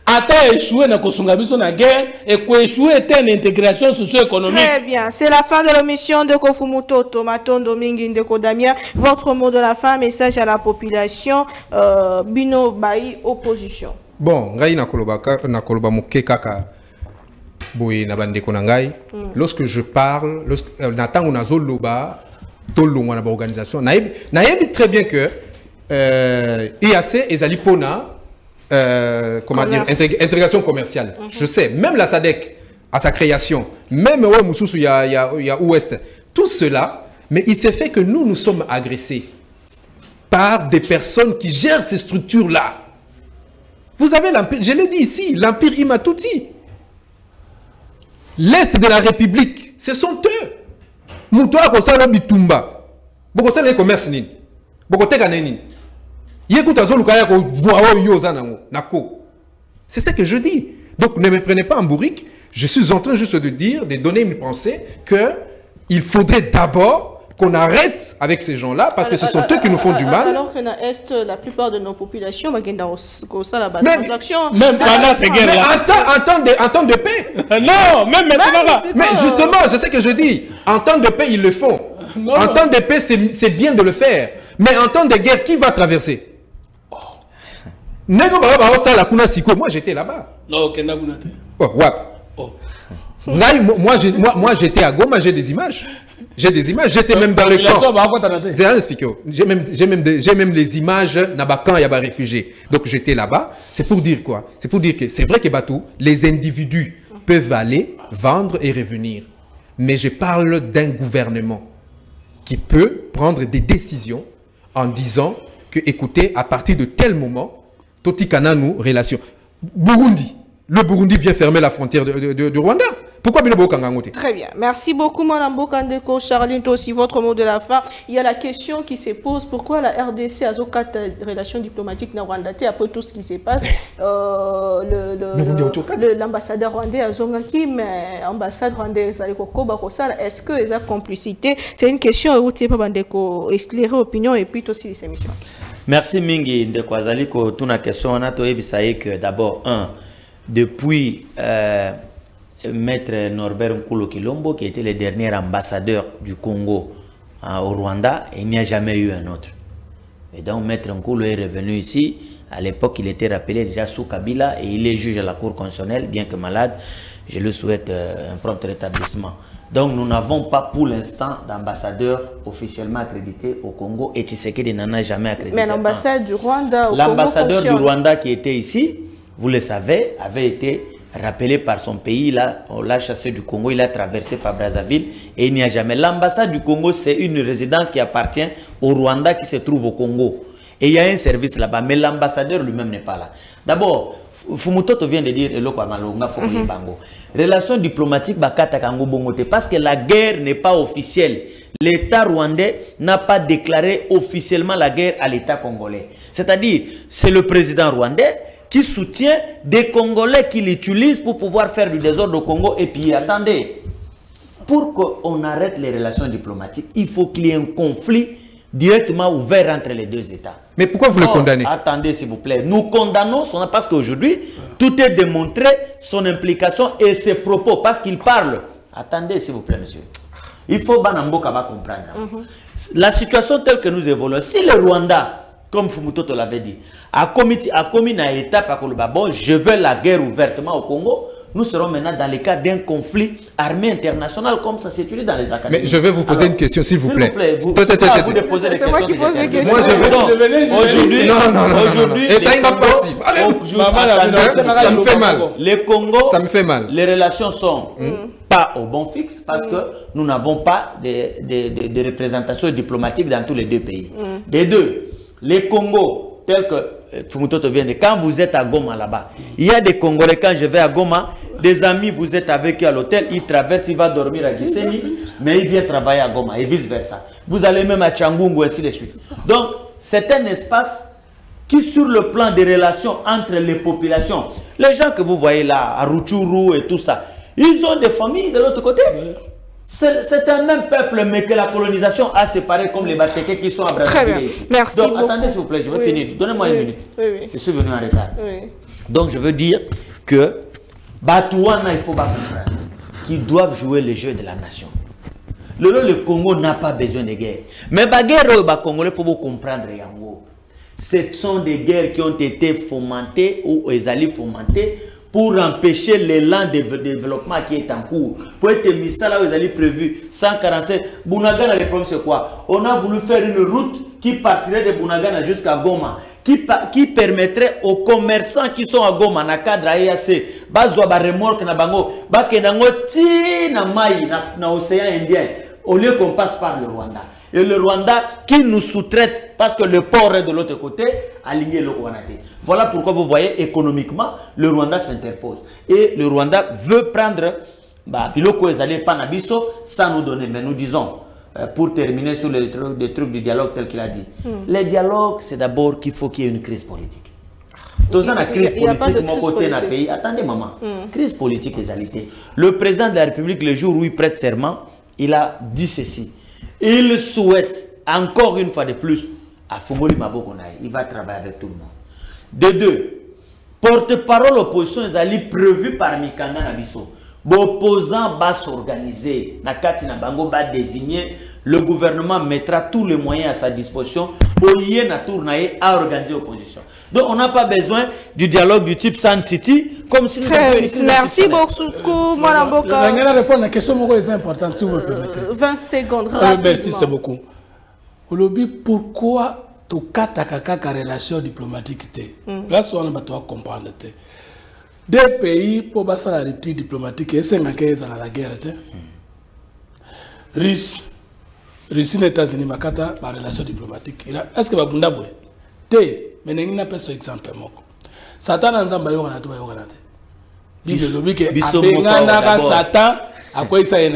Ata échoué na kosungabiso na guerre et ko échoué était une intégration socio-économique. Très bien, c'est la fin de l'émission de Kofumutoto Matondo Mingi Ndeko Damien. Votre mot de la fin, message à la population, Bino Bayi opposition. Bon, ngai na koloba moke kaka boye na bandeko na ngai. Lorsque je parle, lorsque natango nazo loba tolongwa na organisation, nayebi très bien que IAC ezali pona comment dire, intégration commerciale. Je sais, même la SADC à sa création, même il y a Ouest, tout cela, mais il s'est fait que nous sommes agressés par des personnes qui gèrent ces structures-là. Vous avez l'empire, je l'ai dit ici, l'empire Imatouti. L'Est de la République, ce sont eux. Moutoua Kosala Bitumba. Bokosala le commerce nin. Bokoteka nin. C'est ce que je dis. Donc ne me prenez pas en bourrique. Je suis en train juste de dire, de donner une pensée qu'il faudrait d'abord qu'on arrête avec ces gens-là parce que ce sont eux qui nous font du mal. Alors que dans l'Est, la plupart de nos populations, même pendant ces guerres-là. En temps de paix. Non, même maintenant là. Mais justement, je sais que je dis, en temps de paix, ils le font. Non, en temps de paix, c'est bien de le faire. Mais en temps de guerre, qui va traverser? Moi j'étais là-bas. Non, moi j'étais à Goma, j'ai des images. J'ai des images, j'étais même dans le camp. J'ai même les images quand il y a des réfugiés. Donc j'étais là-bas. C'est pour dire quoi? C'est pour dire que c'est vrai que Batou, les individus peuvent aller, vendre et revenir. Mais je parle d'un gouvernement qui peut prendre des décisions en disant que, écoutez, à partir de tel moment, Totikana nous relation. Burundi. Le Burundi vient fermer la frontière de Rwanda. Pourquoi Binobo Kangangote? Très bien. Merci beaucoup, Mme Bokandeko. Charline, aussi votre mot de la fin. Il y a la question qui se pose. Pourquoi la RDC a 4 relations diplomatiques dans Rwanda? Après tout ce qui se passe, l'ambassadeur rwandais a Zongaki, mais l'ambassade rwandaise a est-ce que les complicité? C'est une question où tu peux éclairer l'opinion et puis aussi les émissions. Merci Mingi de Kwazali ko tuna question on a que d'abord depuis Maître Norbert Nkulu Kilombo qui était le dernier ambassadeur du Congo au Rwanda, il n'y a jamais eu un autre. Et donc Maître Nkulu est revenu ici. À l'époque, il était rappelé déjà sous Kabila et il est juge à la Cour constitutionnelle, bien que malade. Je lui souhaite un prompt rétablissement. Donc nous n'avons pas pour l'instant d'ambassadeur officiellement accrédité au Congo et Tshisekedi n'en a jamais accrédité. Mais l'ambassade du Rwanda au Congo l'ambassadeur du Rwanda qui était ici, vous le savez, avait été rappelé par son pays. Là, on l'a chassé du Congo, il a traversé par Brazzaville et il n'y a jamais. L'ambassade du Congo, c'est une résidence qui appartient au Rwanda qui se trouve au Congo. Et il y a un service là-bas, mais l'ambassadeur lui-même n'est pas là. D'abord, Fumutoto vient de dire relation diplomatique parce que la guerre n'est pas officielle. L'État rwandais n'a pas déclaré officiellement la guerre à l'État congolais. C'est-à-dire, c'est le président rwandais qui soutient des Congolais qui l'utilisent pour pouvoir faire du désordre au Congo. Et puis, attendez, pour qu'on arrête les relations diplomatiques, il faut qu'il y ait un conflit directement ouvert entre les deux États. Mais pourquoi vous le condamnez? Attendez, s'il vous plaît. Nous condamnons parce qu'aujourd'hui, tout est démontré, son implication et ses propos, parce qu'il parle. Attendez, s'il vous plaît, monsieur. Il faut Banamboka va comprendre. La situation telle que nous évoluons, si le Rwanda, comme Fumutoto l'avait dit, a commis une étape à Koluba, bon, je veux la guerre ouvertement au Congo, nous serons maintenant dans le cas d'un conflit armé international comme ça s'est étudié dans les académies. Mais je vais vous poser une question, s'il vous plaît. C'est moi qui pose des questions. Moi, je vais... Aujourd'hui... Et ça, il va passer. Ça me fait mal. Le Congo, ça me fait mal. Les relations sont pas au bon fixe parce que nous n'avons pas de représentation diplomatique dans tous les deux pays. Des deux, les Congos, tels que Fumutoto vient de dire, quand vous êtes à Goma là-bas, il y a des Congolais, quand je vais à Goma, des amis, vous êtes avec eux à l'hôtel, ils traversent, il va dormir à Gisenyi, mais il vient travailler à Goma et vice-versa. Vous allez même à Tchangungu, ainsi de suite. Donc, c'est un espace qui, sur le plan des relations entre les populations, les gens que vous voyez là, à Rutshuru et tout ça, ils ont des familles de l'autre côté. C'est un même peuple, mais que la colonisation a séparé comme les Batékés qui sont à Brazzaville ici. Merci donc, beaucoup. Attendez s'il vous plaît, je vais finir. Donnez-moi une minute. Je suis venu en retard. Donc, je veux dire que Batouana, il faut comprendre qu'ils doivent jouer le jeu de la nation. Le Congo n'a pas besoin de guerre. Mais la guerre au Congolais, il faut comprendre. Ce sont des guerres qui ont été fomentées ou elles fomentées pour empêcher l'élan de développement qui est en cours. Pour être mis ça là où ils allaient prévu 147. Bunagana, le problème c'est quoi? On a voulu faire une route qui partirait de Bunagana jusqu'à Goma, qui permettrait aux commerçants qui sont à Goma, na cadre AEAC, bazwa ba remorque na bango, ba kenango ti na mai na océan Indien, au lieu qu'on passe par le Rwanda. Et le Rwanda qui nous sous-traite parce que le port est de l'autre côté, aligné le Rwanda. Voilà pourquoi vous voyez économiquement, le Rwanda s'interpose. Et le Rwanda veut prendre Biloko Ezali Panabiso sans nous donner. Mais nous disons, pour terminer sur les trucs du dialogue tel qu'il a dit, le dialogue c'est d'abord qu'il faut qu'il y ait une crise politique. Dans la crise politique, mon côté dans le pays, attendez maman, crise politique égalité. Le président de la République, le jour où il prête serment, il a dit ceci. Il souhaite, encore une fois de plus, à Fumoli Mabokonaï, il va travailler avec tout le monde. De deux, porte-parole opposition, ils allaient prévu par Mikanda Nabiso. L'opposant va s'organiser. Nakati Nabango va désigner. Le gouvernement mettra tous les moyens à sa disposition pour y aller à organiser l'opposition. Donc on n'a pas besoin du dialogue du type Sun City comme si nous merci beaucoup, Mme Boka. Je vais répondre à la question qui est importante, si vous me permettez. 20 secondes. Merci, c'est beaucoup. Aujourd'hui, pourquoi tu as une relation diplomatique? Là, on doit comprendre. Deux pays pour passer la rupture diplomatique et c'est dans la guerre. Russie et les États-Unis makata la relation diplomatique. Est-ce que vous avez té mais n'ai pas ce exemple moko. Satan nzamba yo kana to yo kana te. Bible lobi ke abengana Satan à quoi ça est.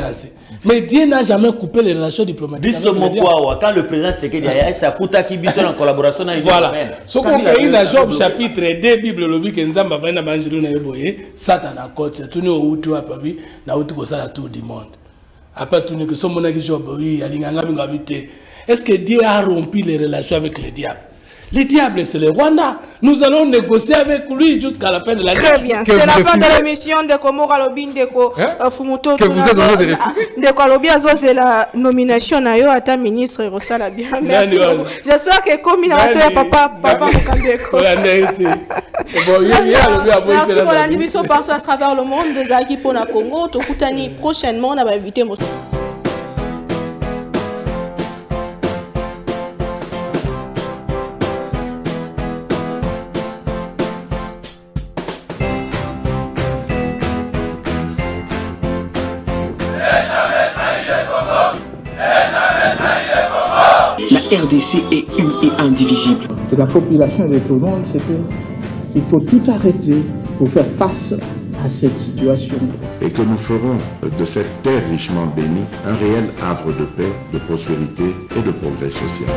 Mais Dieu n'a jamais coupé les relations diplomatiques. Quand le président Tshisekedi a ça kuta ki biso en collaboration na voilà. Ce qu'on pays na Job chapitre 2 Bible lobi ke nzamba va na banjiru na yeboye Satan a côté tout ne outu apabi na outu ko sala tout du monde. Après tout que son monaki Job oui alinganga binga bité. Est-ce que Dieu a rompu les relations avec le diable? Le diable, c'est le Rwanda. Nous allons négocier avec lui jusqu'à la fin de la guerre. Très bien. C'est la fin de l'émission de Komora Lobin de Fumuto. Que vous êtes en train de refuser. De Kolobia, c'est la nomination à ta ministre Rosala bien. Merci beaucoup. J'espère que comme il a papa Mokandeko. Merci pour la division partout à travers le monde des Aki pour la Congo. Tokutani prochainement, on va inviter mon. La RDC est une et indivisible. Et la population et tout le monde, c'est qu'il faut tout arrêter pour faire face à cette situation. Et que nous ferons de cette terre richement bénie un réel havre de paix, de prospérité et de progrès social.